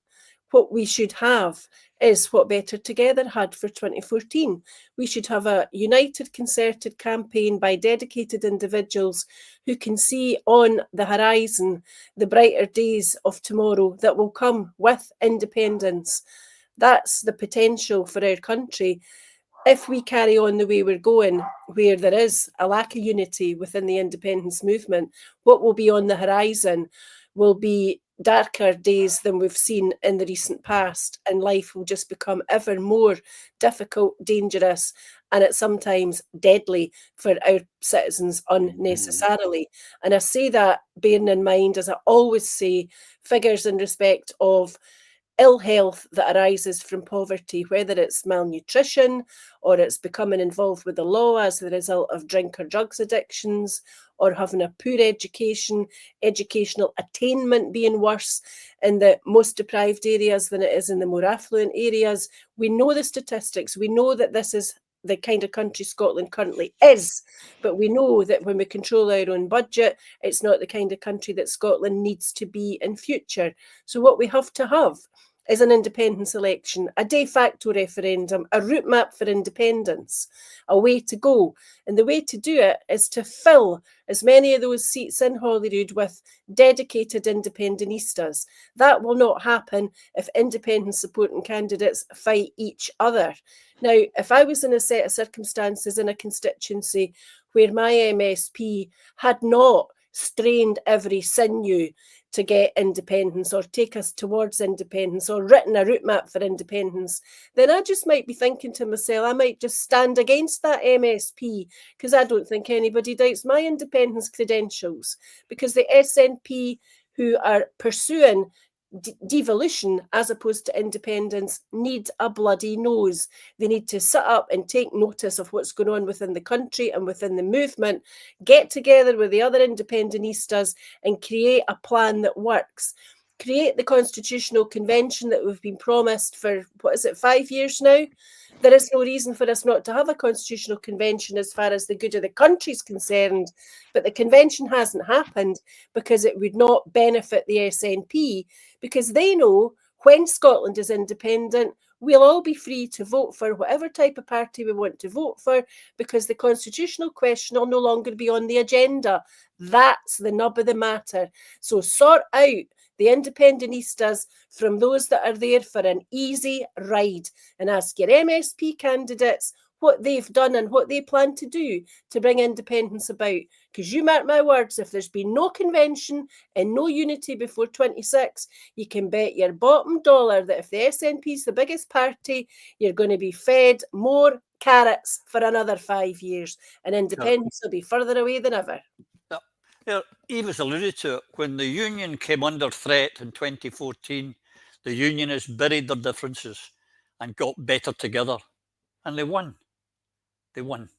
What we should have is what Better Together had for 2014. We should have a united, concerted campaign by dedicated individuals who can see on the horizon the brighter days of tomorrow that will come with independence. That's the potential for our country. If we carry on the way we're going, where there is a lack of unity within the independence movement, what will be on the horizon will be darker days than we've seen in the recent past, and life will just become ever more difficult, dangerous, and at sometimes deadly for our citizens unnecessarily. And I say that bearing in mind, as I always say, figures in respect of ill health that arises from poverty, whether it's malnutrition or it's becoming involved with the law as the result of drink or drugs addictions, or having a poor education, educational attainment being worse in the most deprived areas than it is in the more affluent areas. We know the statistics. We know that this is the kind of country Scotland currently is, but we know that when we control our own budget, it's not the kind of country that Scotland needs to be in future. So what we have to have is an independence election, a de facto referendum, a route map for independence, a way to go. And the way to do it is to fill as many of those seats in Holyrood with dedicated independentistas. That will not happen if independence supporting candidates fight each other. Now, if I was in a set of circumstances in a constituency where my MSP had not strained every sinew to get independence or take us towards independence or written a route map for independence, then I just might be thinking to myself, I might just stand against that MSP because I don't think anybody doubts my independence credentials, because the SNP who are pursuing devolution as opposed to independence need a bloody nose. They need to sit up and take notice of what's going on within the country and within the movement, get together with the other independentistas and create a plan that works. Create the constitutional convention that we've been promised for, 5 years now? There is no reason for us not to have a constitutional convention as far as the good of the country is concerned, but the convention hasn't happened because it would not benefit the SNP, because they know when Scotland is independent, we'll all be free to vote for whatever type of party we want to vote for, because the constitutional question will no longer be on the agenda. That's the nub of the matter. So sort out the independentistas from those that are there for an easy ride, and ask your MSP candidates what they've done and what they plan to do to bring independence about. Because you mark my words, if there's been no convention and no unity before 26, you can bet your bottom dollar that if the SNP is the biggest party, you're going to be fed more carrots for another 5 years, and independence will be further away than ever. Yeah, Eve has alluded to it. When the Union came under threat in 2014, the Unionists buried their differences and got better together, and they won. They won.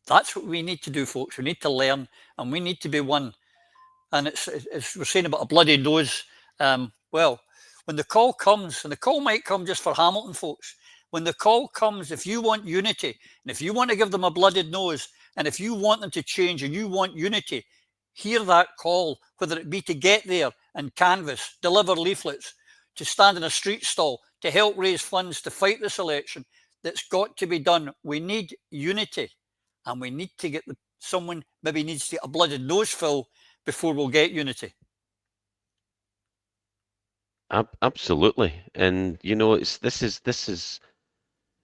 That's what we need to do, folks. We need to learn, and we need to be one. And it's we're saying about a bloody nose. Well, when the call comes, and the call might come just for Hamilton, folks, when the call comes, if you want unity, and if you want to give them a blooded nose, and if you want them to change and you want unity, hear that call, whether it be to get there and canvass, deliver leaflets, to stand in a street stall, to help raise funds to fight this election. That's got to be done. We need unity, and we need to get someone maybe needs to get a blooded nose fill before we'll get unity. Absolutely, and you know, this is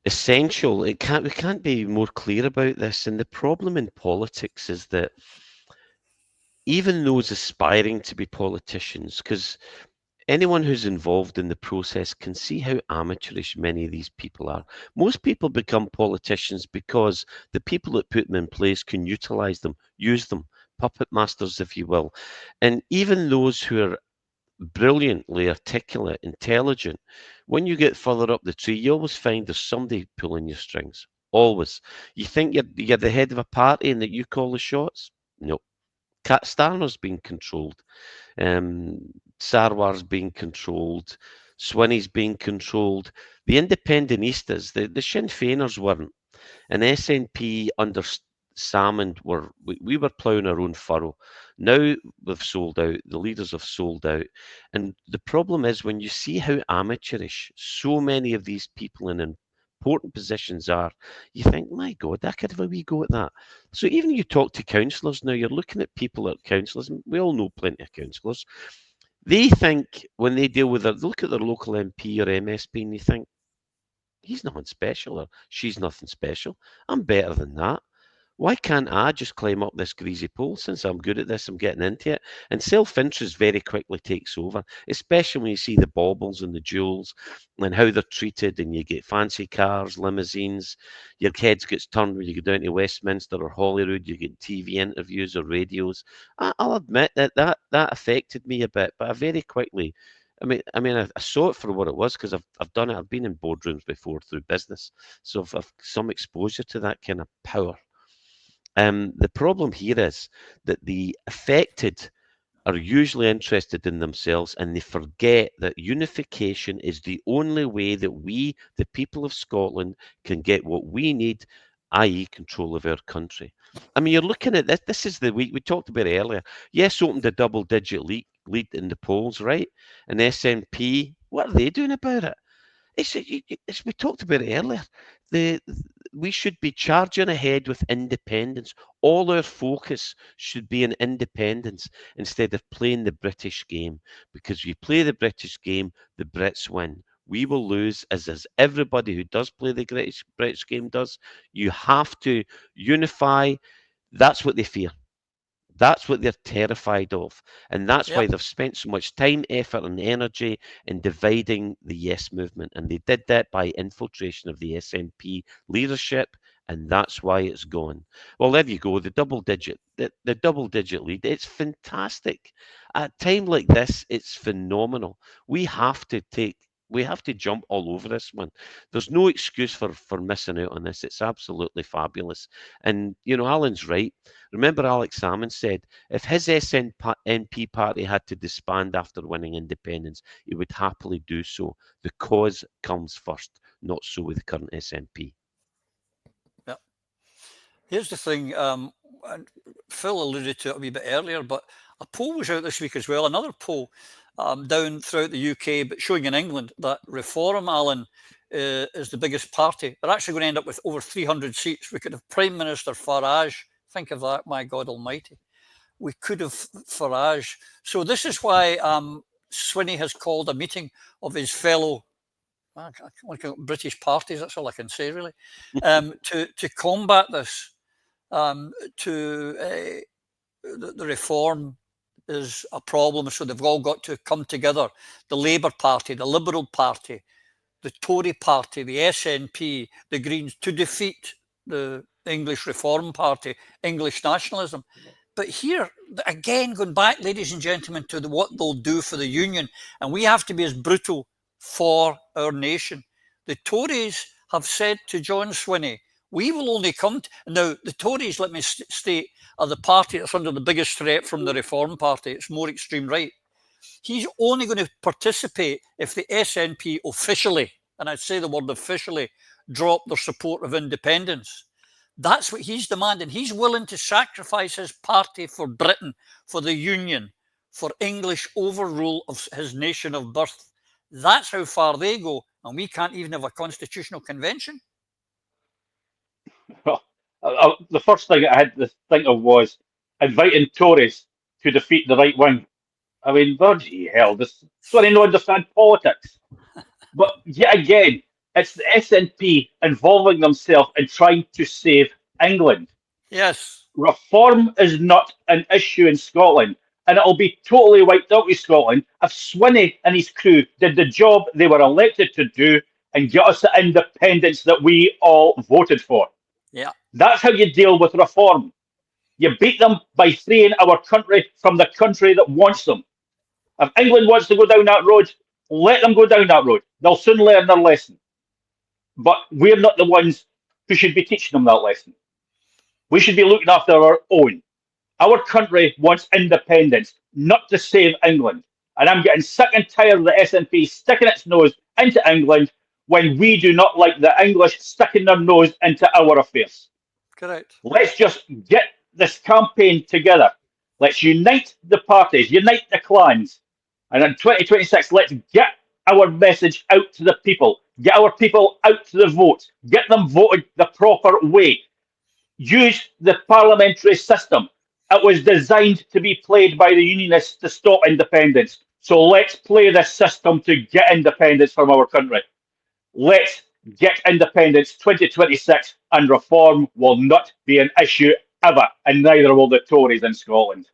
essential. We can't be more clear about this. And the problem in politics is that even those aspiring to be politicians, because anyone who's involved in the process can see how amateurish many of these people are. Most people become politicians because the people that put them in place can utilize them, use them, puppet masters, if you will. And even those who are brilliantly articulate, intelligent, when you get further up the tree, you always find there's somebody pulling your strings. Always. You think you're the head of a party and that you call the shots? No. Kat Starmer's being controlled. Sarwar's being controlled. Swinney's being controlled. The Independentistas, the Sinn Féiners weren't. And SNP under Salmond we were ploughing our own furrow. Now we've sold out. The leaders have sold out. And the problem is when you see how amateurish so many of these people in important positions are, you think, my God, I could have a wee go at that. So even you talk to councillors now, you're looking at people that are councillors, and we all know plenty of councillors. They think when they deal with look at their local MP or MSP and you think, he's nothing special or she's nothing special. I'm better than that. Why can't I just climb up this greasy pole? Since I'm good at this, I'm getting into it. And self-interest very quickly takes over, especially when you see the baubles and the jewels and how they're treated, and you get fancy cars, limousines, your head gets turned when you go down to Westminster or Holyrood, you get TV interviews or radios. I'll admit that affected me a bit, but I very quickly, I saw it for what it was because I've done it. I've been in boardrooms before through business, so I've some exposure to that kind of power. The problem here is that the affected are usually interested in themselves, and they forget that unification is the only way that we, the people of Scotland, can get what we need, i.e. control of our country. I mean, you're looking at this. This is the week we talked about it earlier. Yes, opened a double-digit lead in the polls, right? And SNP, what are they doing about it? It's we talked about it earlier. We should be charging ahead with independence. All our focus should be on independence instead of playing the British game. Because if you play the British game, the Brits win. We will lose, as everybody who does play the British game does. You have to unify. That's what they fear. That's what they're terrified of. And that's why they've spent so much time, effort, and energy in dividing the Yes movement. And they did that by infiltration of the SNP leadership. And that's why it's gone. Well, there you go. The double digit lead. It's fantastic. At a time like this, it's phenomenal. We have to jump all over this one. There's no excuse for missing out on this. It's absolutely fabulous. And, you know, Alan's right. Remember Alex Salmond said, if his SNP party had to disband after winning independence, he would happily do so. The cause comes first, not so with the current SNP. Yeah. Here's the thing, and Phil alluded to it a wee bit earlier, but a poll was out this week as well, another poll down throughout the UK, but showing in England that Reform, Alan, is the biggest party. They're actually going to end up with over 300 seats. We could have Prime Minister Farage. Think of that, my God almighty. We could have Farage. So this is why Swinney has called a meeting of his fellow British parties, that's all I can say really, to combat this. The reform is a problem, so they've all got to come together. The Labour Party, the Liberal Party, the Tory Party, the SNP, the Greens, to defeat the English Reform Party, English nationalism. But here, again, going back, ladies and gentlemen, to what they'll do for the Union, and we have to be as brutal for our nation. The Tories have said to John Swinney, we will only come to... Now, the Tories, let me state, are the party that's under the biggest threat from the Reform Party. It's more extreme right. He's only going to participate if the SNP officially, and I'd say the word officially, drop their support of independence. That's what he's demanding. He's willing to sacrifice his party for Britain, for the Union, for English overrule of his nation of birth. That's how far they go, and we can't even have a constitutional convention. Well, the first thing I had to think of was inviting Tories to defeat the right wing. I mean, bloody hell, this Swinney don't understand politics. But yet again, it's the SNP involving themselves in trying to save England. Yes. Reform is not an issue in Scotland, and it'll be totally wiped out with Scotland if Swinney and his crew did the job they were elected to do and get us the independence that we all voted for. Yeah. That's how you deal with reform. You beat them by freeing our country from the country that wants them. If England wants to go down that road, let them go down that road. They'll soon learn their lesson. But we're not the ones who should be teaching them that lesson. We should be looking after our own. Our country wants independence, not to save England. And I'm getting sick and tired of the SNP sticking its nose into England when we do not like the English sticking their nose into our affairs. Correct. Let's just get this campaign together. Let's unite the parties, unite the clans. And in 2026, let's get our message out to the people. Get our people out to the vote. Get them voted the proper way. Use the parliamentary system. It was designed to be played by the Unionists to stop independence. So let's play this system to get independence from our country. Let's get independence 2026, and reform will not be an issue ever, and neither will the Tories in Scotland.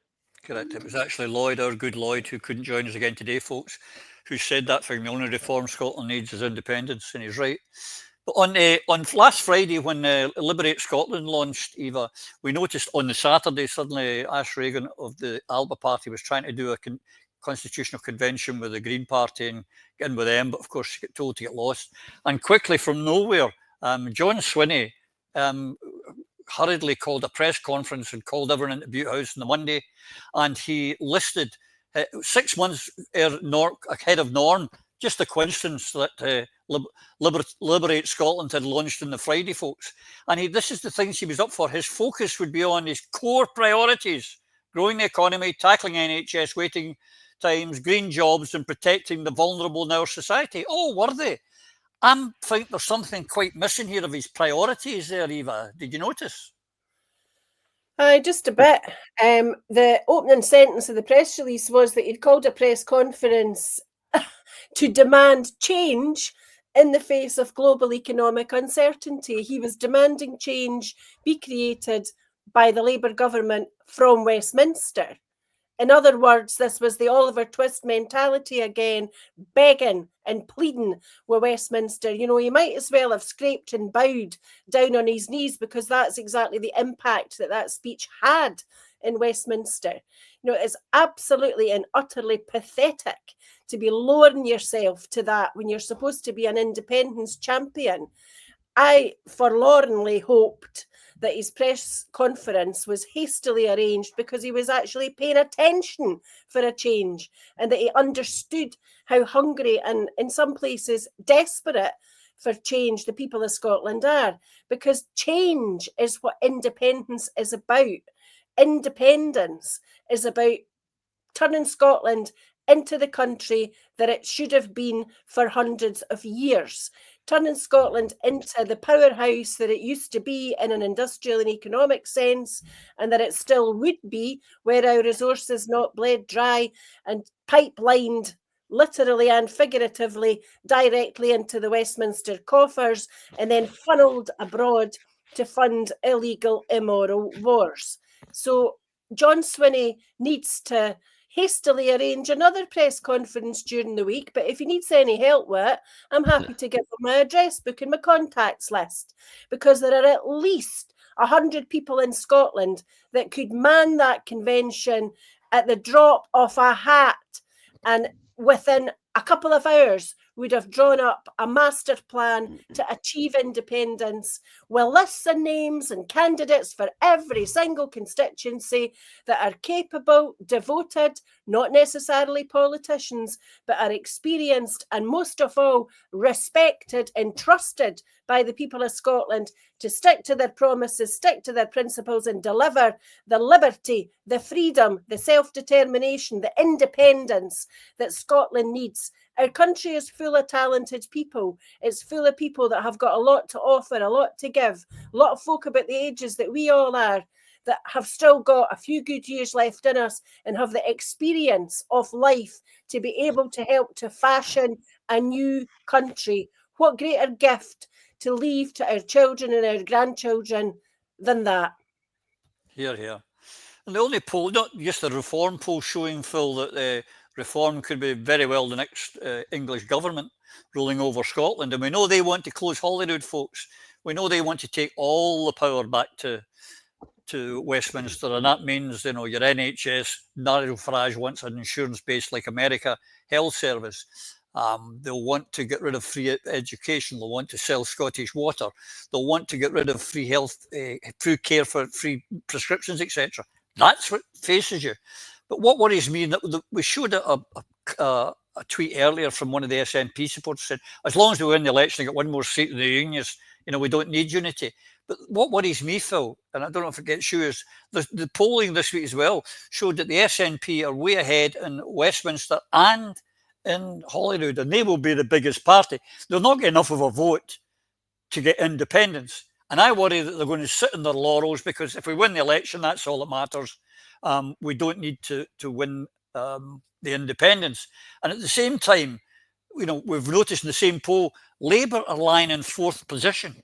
Correct. It was actually Lloyd, our good Lloyd, who couldn't join us again today, folks, who said that thing. The only reform Scotland needs is independence, and he's right. But on last Friday, when Liberate Scotland launched, Eva, we noticed on the Saturday, suddenly Ash Regan of the Alba Party was trying to do a constitutional convention with the Green Party and get in with them, but of course she got told to get lost. And quickly from nowhere, John Swinney hurriedly called a press conference and called everyone into Butte House on the Monday, and he listed 6 months ahead of Norm, just a coincidence that Liberate Scotland had launched on the Friday, folks. And this is the things he was up for. His focus would be on his core priorities: growing the economy, tackling NHS waiting times, green jobs, and protecting the vulnerable in our society. Oh, were they? I think there's something quite missing here of his priorities there, Eva. Did you notice? Just a bit. The opening sentence of the press release was that he'd called a press conference to demand change in the face of global economic uncertainty. He was demanding change be created by the Labour government from Westminster. In other words, this was the Oliver Twist mentality again, begging and pleading with Westminster. You know, he might as well have scraped and bowed down on his knees, because that's exactly the impact that speech had in Westminster. You know, it's absolutely and utterly pathetic to be lowering yourself to that when you're supposed to be an independence champion. I forlornly hoped that his press conference was hastily arranged because he was actually paying attention for a change, and that he understood how hungry and in some places desperate for change the people of Scotland are, because change is what independence is about. Independence is about turning Scotland into the country that it should have been for hundreds of years. turning Scotland into the powerhouse that it used to be in an industrial and economic sense, and that it still would be, were our resources not bled dry and pipelined, literally and figuratively, directly into the Westminster coffers and then funneled abroad to fund illegal, immoral wars. So John Swinney needs to hastily arrange another press conference during the week, but if he needs any help with it, I'm happy to give him my address book and my contacts list, because there are at least 100 people in Scotland that could man that convention at the drop of a hat, and within a couple of hours would have drawn up a master plan to achieve independence with lists and names and candidates for every single constituency that are capable, devoted, not necessarily politicians, but are experienced and most of all respected and trusted by the people of Scotland to stick to their promises, stick to their principles and deliver the liberty, the freedom, the self-determination, the independence that Scotland needs. Our country is full of talented people. It's full of people that have got a lot to offer, a lot to give. A lot of folk about the ages that we all are that have still got a few good years left in us and have the experience of life to be able to help to fashion a new country. What greater gift to leave to our children and our grandchildren than that? Here, here. And the only poll, not just the Reform poll, showing, Phil, that Reform could be very well the next English government ruling over Scotland. And we know they want to close Holyrood, folks. We know they want to take all the power back to Westminster, and that means, you know, your NHS, Nigel Farage wants an insurance-based, like America, health service. They'll want to get rid of free education. They'll want to sell Scottish water. They'll want to get rid of free health, free care for free prescriptions, etc. That's what faces you. But what worries me, that we showed a tweet earlier from one of the SNP supporters said, as long as we win the election and get one more seat in the Unionists, you know, we don't need unity. But what worries me, Phil, and I don't know if it gets you, is the polling this week as well showed that the SNP are way ahead in Westminster and in Holyrood, and they will be the biggest party. They'll not get enough of a vote to get independence. And I worry that they're going to sit on their laurels, because if we win the election, that's all that matters. We don't need to win the independence. And at the same time, you know, we've noticed in the same poll, Labour are lying in 4th position.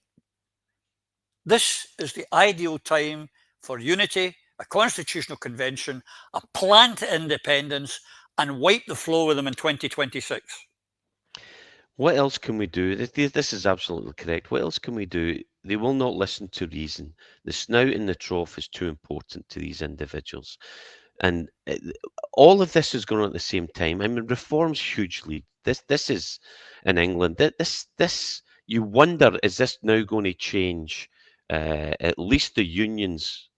This is the ideal time for unity, a constitutional convention, a plan to independence, and wipe the floor with them in 2026. What else can we do? This is absolutely correct. What else can we do? They will not listen to reason. The snout in the trough is too important to these individuals. And all of this is going on at the same time. I mean, reform's hugely. This is in England. This you wonder, is this now going to change at least the unions'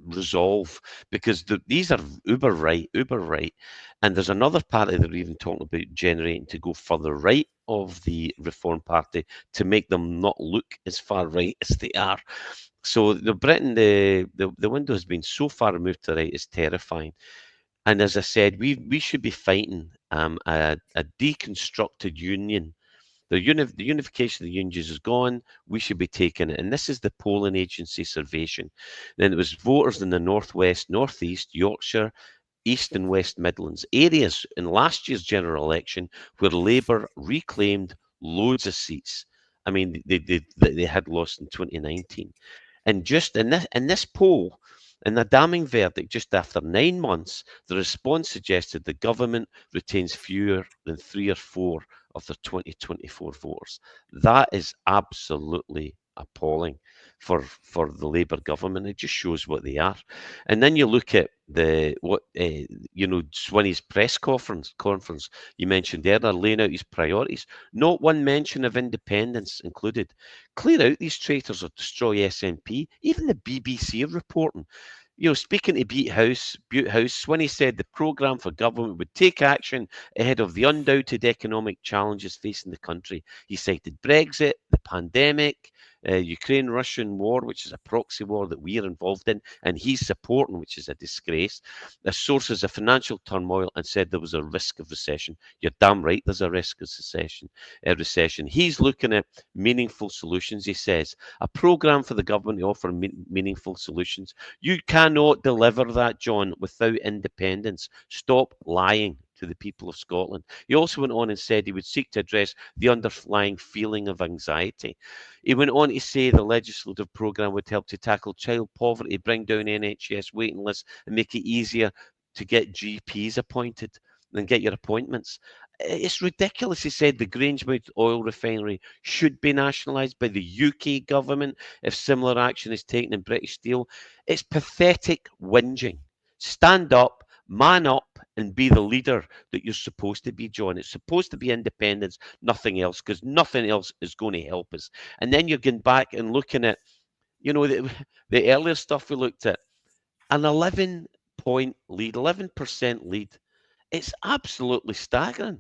resolve? Because these are uber right, and there's another party that are even talking about generating to go further right of the Reform Party to make them not look as far right as they are. So the Britain, the window has been so far removed to the right, is terrifying. And as I said, we should be fighting a deconstructed union. The unification of the unions is gone. We should be taking it. And this is the polling agency Survation. Then it was voters in the Northwest, Northeast, Yorkshire, East and West Midlands, areas in last year's general election where Labour reclaimed loads of seats. I mean, they had lost in 2019. And just in this poll, in the damning verdict, just after 9 months, the response suggested the government retains fewer than 3 or 4 of their 2024 voters. That is absolutely appalling for the Labour government. It just shows what they are. And then you look at Swinney's press conference you mentioned earlier, laying out his priorities. Not one mention of independence included. Clear out these traitors or destroy SNP. Even the BBC are reporting. You know, speaking to Butte House, Swinney said the programme for government would take action ahead of the undoubted economic challenges facing the country. He cited Brexit, the pandemic, Ukraine-Russian war, which is a proxy war that we are involved in, and he's supporting, which is a disgrace. The sources of financial turmoil, and said there was a risk of recession. You're damn right there's a risk of recession. He's looking at meaningful solutions, he says. A programme for the government to offer meaningful solutions. You cannot deliver that, John, without independence. Stop lying to the people of Scotland. He also went on and said he would seek to address the underlying feeling of anxiety. He went on to say the legislative programme would help to tackle child poverty, bring down NHS waiting lists, and make it easier to get GPs appointed and get your appointments. It's ridiculous. He said the Grangemouth oil refinery should be nationalised by the UK government if similar action is taken in British Steel. It's pathetic whinging. Stand up, man up, and be the leader that you're supposed to be, John. It's supposed to be independence, nothing else, because nothing else is going to help us. And then you're going back and looking at, you know, the earlier stuff we looked at, an 11-point lead, 11% lead. It's absolutely staggering.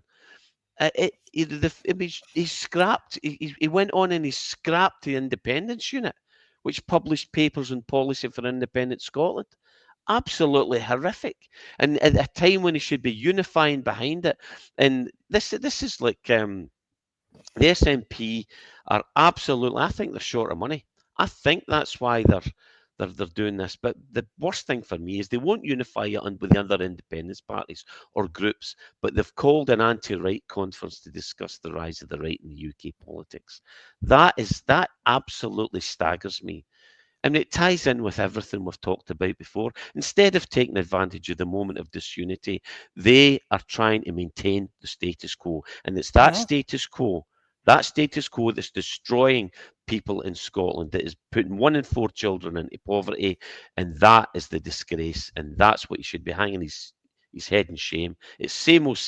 He scrapped. He went on and he scrapped the Independence Unit, which published papers on policy for independent Scotland. Absolutely horrific, and at a time when he should be unifying behind it. And this is like the SNP are absolutely. I think they're short of money. I think that's why they're doing this. But the worst thing for me is they won't unify it with the other independence parties or groups, but they've called an anti-right conference to discuss the rise of the right in the UK politics. That absolutely staggers me. And it ties in with everything we've talked about before. Instead of taking advantage of the moment of disunity, they are trying to maintain the status quo. And it's that status quo that's destroying people in Scotland, that is putting 1 in 4 children into poverty. And that is the disgrace. And that's what he should be hanging his head in shame. It's same old,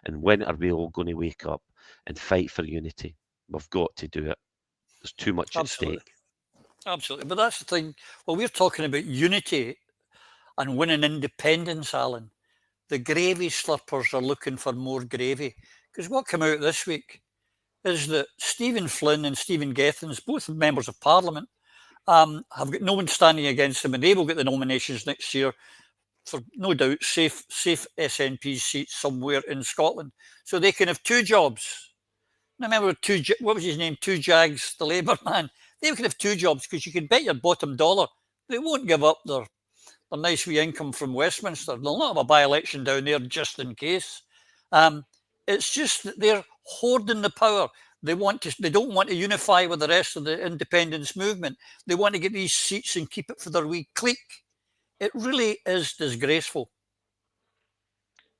and when are we all going to wake up and fight for unity? We've got to do it. There's too much at stake. Absolutely. But that's the thing. Well, we're talking about unity and winning independence, Alan. The gravy slurpers are looking for more gravy. Because what came out this week is that Stephen Flynn and Stephen Gethins, both members of Parliament, have got no one standing against them, and they will get the nominations next year for, no doubt, safe SNP seats somewhere in Scotland. So they can have 2 jobs. Now, remember, what was his name? 2 Jags, the Labour man. They can have 2 jobs, because you can bet your bottom dollar they won't give up their nice wee income from Westminster. They'll not have a by-election down there just in case. It's just that they're hoarding the power. They don't want to unify with the rest of the independence movement. They want to get these seats and keep it for their wee clique. It really is disgraceful.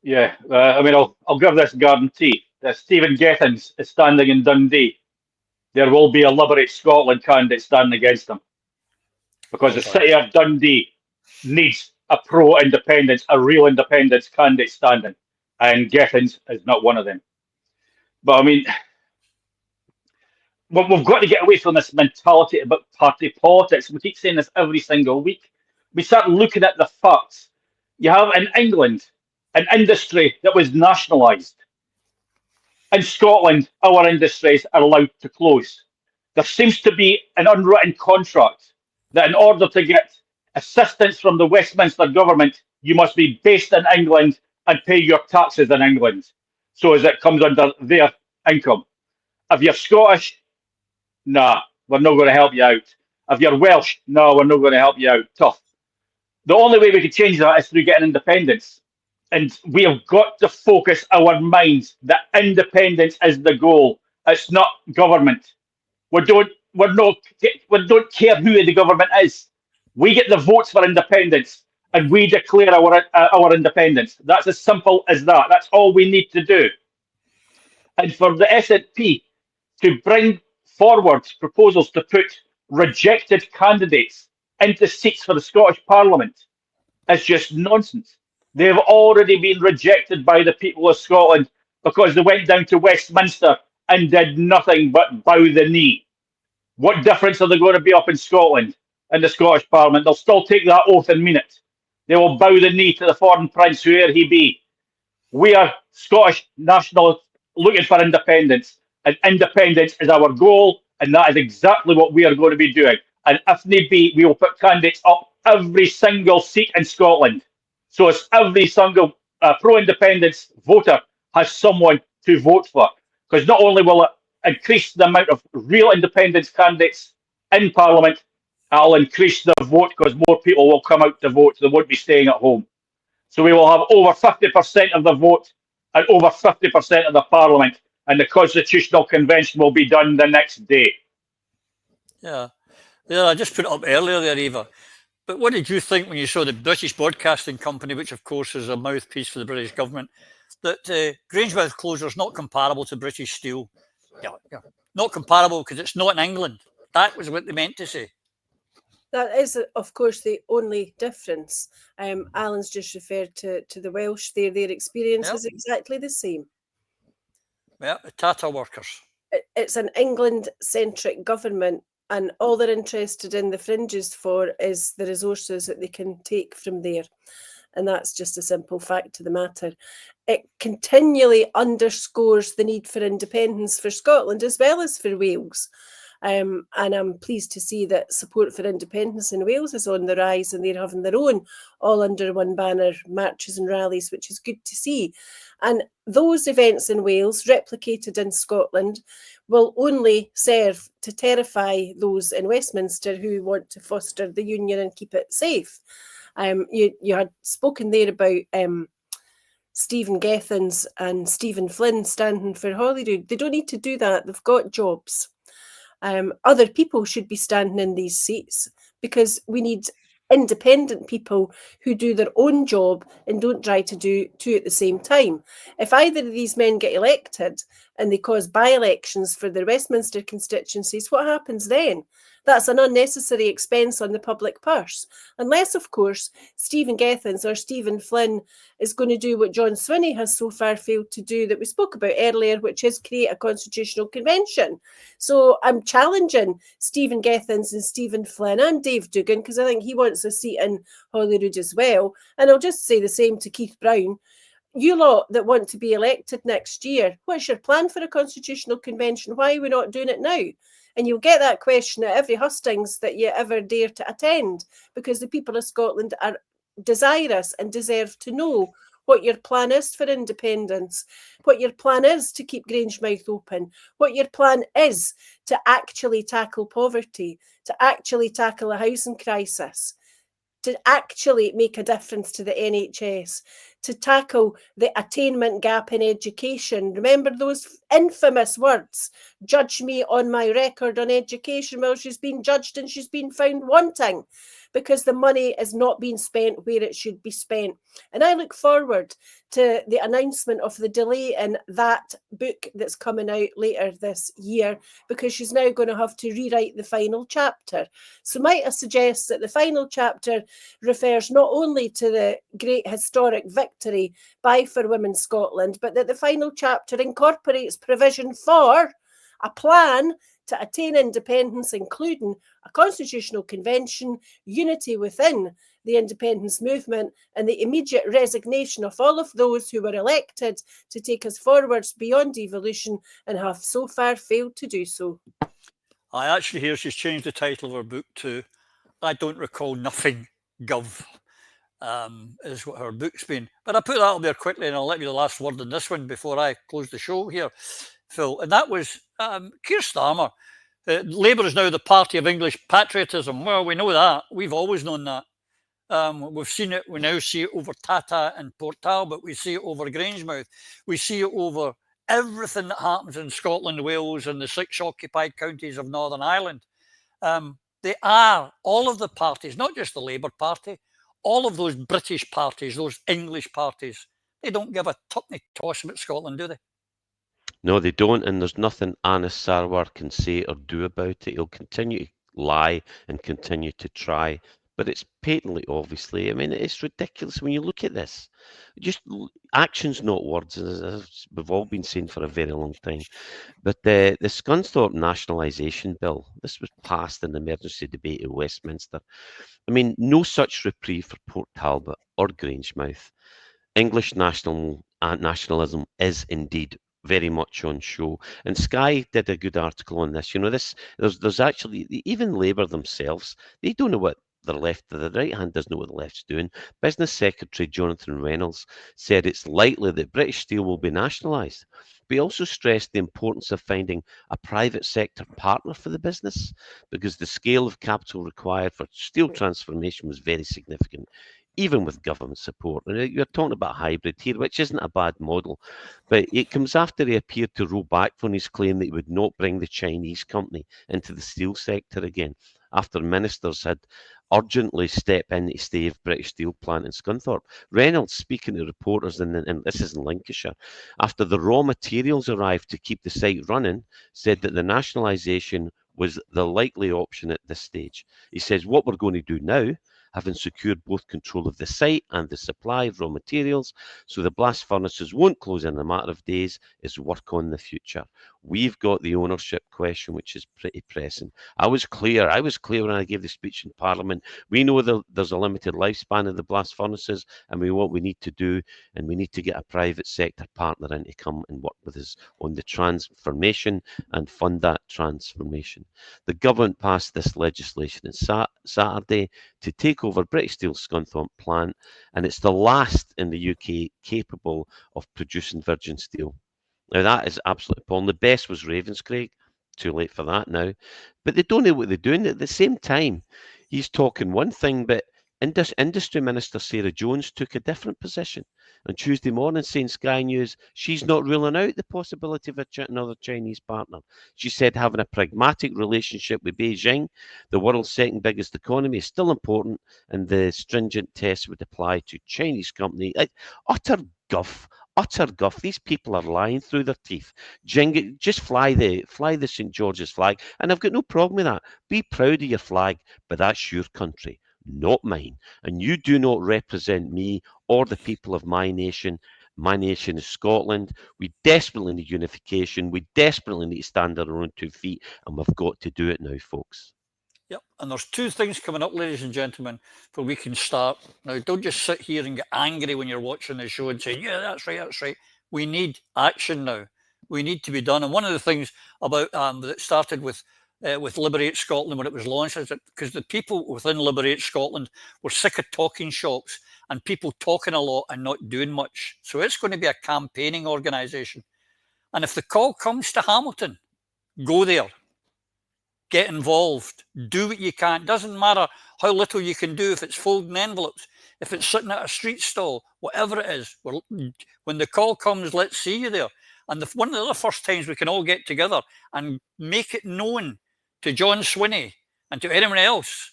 Yeah, I mean, I'll give this guarantee that Stephen Gethins is standing in Dundee. There will be a Liberate Scotland candidate standing against him, because the city of Dundee needs a pro-independence, a real independence candidate standing, and Gethins is not one of them. But I mean, we've got to get away from this mentality about party politics. We keep saying this every single week. We start looking at the facts. You have in England an industry that was nationalised. In Scotland, our industries are allowed to close. There seems to be an unwritten contract that in order to get assistance from the Westminster government, you must be based in England and pay your taxes in England, so as it comes under their income. If you're Scottish, nah, we're not going to help you out. If you're Welsh, no, we're not going to help you out. Tough. The only way we could change that is through getting independence. And we have got to focus our minds that independence is the goal. It's not government. We don't care who the government is. We get the votes for independence, and we declare our independence. That's as simple as that. That's all we need to do. And for the SNP to bring forward proposals to put rejected candidates into seats for the Scottish Parliament is just nonsense. They have already been rejected by the people of Scotland because they went down to Westminster and did nothing but bow the knee. What difference are they going to be up in Scotland in the Scottish Parliament? They'll still take that oath and mean it. They will bow the knee to the foreign prince, whoever he be. We are Scottish nationals looking for independence, and independence is our goal, And that is exactly what we are going to be doing. And if need be, we will put candidates up every single seat in Scotland. So it's every single pro-independence voter has someone to vote for. Because not only will it increase the amount of real independence candidates in Parliament, it'll increase the vote because more people will come out to vote. They won't be staying at home. So we will have over 50% of the vote and over 50% of the Parliament, and the Constitutional Convention will be done the next day. Yeah, I just put it up earlier there, Eva. But what did you think when you saw the British Broadcasting Company, which of course is a mouthpiece for the British government, that Grangemouth closure is not comparable to British Steel? Yeah. Not comparable because it's not in England. That was what they meant to say. That is, of course, the only difference. Alan's just referred to the Welsh there. Their experience is exactly the same. Yeah, the Tata workers. It's an England-centric government, and all they're interested in the fringes for is the resources that they can take from there. And that's just a simple fact of the matter. It continually underscores the need for independence for Scotland as well as for Wales. And I'm pleased to see that support for independence in Wales is on the rise, and they're having their own all under one banner marches and rallies, which is good to see. And those events in Wales, replicated in Scotland, will only serve to terrify those in Westminster who want to foster the union and keep it safe. You had spoken there about Stephen Gethins and Stephen Flynn standing for Holyrood. They don't need to do that. They've got jobs. Other people should be standing in these seats because we need independent people who do their own job and don't try to do two at the same time. If either of these men get elected and they cause by-elections for their Westminster constituencies, what happens then? That's an unnecessary expense on the public purse. Unless, of course, Stephen Gethins or Stephen Flynn is going to do what John Swinney has so far failed to do that we spoke about earlier, which is create a constitutional convention. So I'm challenging Stephen Gethins and Stephen Flynn and Dave Duggan, because I think he wants a seat in Holyrood as well. And I'll just say the same to Keith Brown. You lot that want to be elected next year, what's your plan for a constitutional convention? Why are we not doing it now? And you'll get that question at every hustings that you ever dare to attend, because the people of Scotland are desirous and deserve to know what your plan is for independence, what your plan is to keep Grangemouth open, what your plan is to actually tackle poverty, to actually tackle a housing crisis, to actually make a difference to the NHS, to tackle the attainment gap in education. Remember those infamous words, judge me on my record on education. Well, she's been judged and she's been found wanting because the money is not being spent where it should be spent. And I look forward to the announcement of the delay in that book that's coming out later this year, because she's now going to have to rewrite the final chapter. So might I suggest that the final chapter refers not only to the great historic victory by For Women Scotland, but that the final chapter incorporates provision for a plan to attain independence, including a constitutional convention, unity within the independence movement, and the immediate resignation of all of those who were elected to take us forwards beyond devolution and have so far failed to do so. I actually hear she's changed the title of her book to I Don't Recall Nothing, Gov, is what her book's been. But I put that up there quickly, and I'll let you the last word on this one before I close the show here, Phil. And that was Keir Starmer. Labour is now the party of English patriotism. Well, we know that. We've always known that. We've seen it. We now see it over Tata and Port Talbot. We see it over Grangemouth. We see it over everything that happens in Scotland, Wales, and the 6 occupied counties of Northern Ireland. They are, all of the parties, not just the Labour Party, all of those British parties, those English parties, they don't give a tuppenny toss about Scotland, do they? No, they don't, and there's nothing Anas Sarwar can say or do about it. He'll continue to lie and continue to try, but it's patently, obviously, I mean, it's ridiculous when you look at this. Just actions, not words, as we've all been saying for a very long time. But the Scunthorpe nationalisation bill, this was passed in the emergency debate in Westminster. I mean, no such reprieve for Port Talbot or Grangemouth. English nationalism is indeed very much on show. And Sky did a good article on this. You know, there's actually, even Labour themselves, they don't know what the right hand doesn't know what the left's doing. Business Secretary Jonathan Reynolds said it's likely that British Steel will be nationalised. But he also stressed the importance of finding a private sector partner for the business, because the scale of capital required for steel transformation was very significant, even with government support. And you're talking about hybrid here, which isn't a bad model, but it comes after he appeared to roll back from his claim that he would not bring the Chinese company into the steel sector again, after ministers had urgently stepped in to stave British Steel plant in Scunthorpe. Reynolds, speaking to reporters, and this is in Lancashire, after the raw materials arrived to keep the site running, said that the nationalisation was the likely option at this stage. He says, what we're going to do now, having secured both control of the site and the supply of raw materials, so the blast furnaces won't close in a matter of days, is work on the future. We've got the ownership question, which is pretty pressing. I was clear when I gave the speech in Parliament. We know there's a limited lifespan of the blast furnaces, and what we need to do, and we need to get a private sector partner in to come and work with us on the transformation and fund that transformation. The government passed this legislation on Saturday to take over British Steel's Scunthorpe plant, and it's the last in the UK capable of producing virgin steel. Now, that is absolutely appalling. The best was Ravenscraig. Too late for that now. But they don't know what they're doing. At the same time, he's talking one thing, but Industry Minister Sarah Jones took a different position on Tuesday morning, saying Sky News she's not ruling out the possibility of another Chinese partner. She said having a pragmatic relationship with Beijing, the world's second biggest economy, is still important, and the stringent tests would apply to Chinese company. Utter guff. These people are lying through their teeth. Just fly the St. George's flag, and I've got no problem with that. Be proud of your flag, but that's your country, not mine. And you do not represent me or the people of my nation. My nation is Scotland. We desperately need unification. We desperately need to stand on our own 2 feet, and we've got to do it now, folks. Yep, and there's 2 things coming up, ladies and gentlemen, where we can start. Now, don't just sit here and get angry when you're watching the show and say, yeah, that's right. We need action now. We need to be done. And one of the things about that started with Liberate Scotland when it was launched is that because the people within Liberate Scotland were sick of talking shops and people talking a lot and not doing much. So it's going to be a campaigning organisation. And if the call comes to Hamilton, go there. Get involved. Do what you can. Doesn't matter how little you can do. If it's folding envelopes, if it's sitting at a street stall, whatever it is. When the call comes, let's see you there. And one of the other first times we can all get together and make it known to John Swinney and to anyone else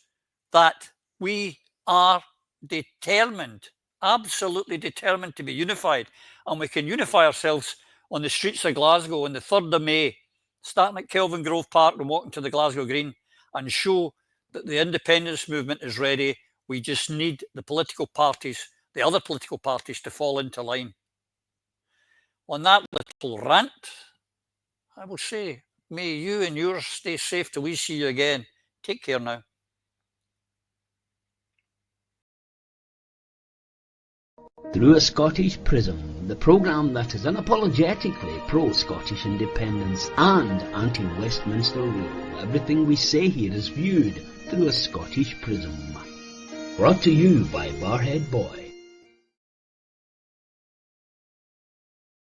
that we are determined, absolutely determined to be unified. And we can unify ourselves on the streets of Glasgow on the 3rd of May. Starting at Kelvin Grove Park and walking to the Glasgow Green, and show that the independence movement is ready. We just need the political parties, the other political parties, to fall into line. On that little rant, I will say, may you and yours stay safe till we see you again. Take care now. Through a Scottish Prism, the programme that is unapologetically pro-Scottish independence and anti-Westminster rule. Everything we say here is viewed through a Scottish prism. Brought to you by Barhead Boy.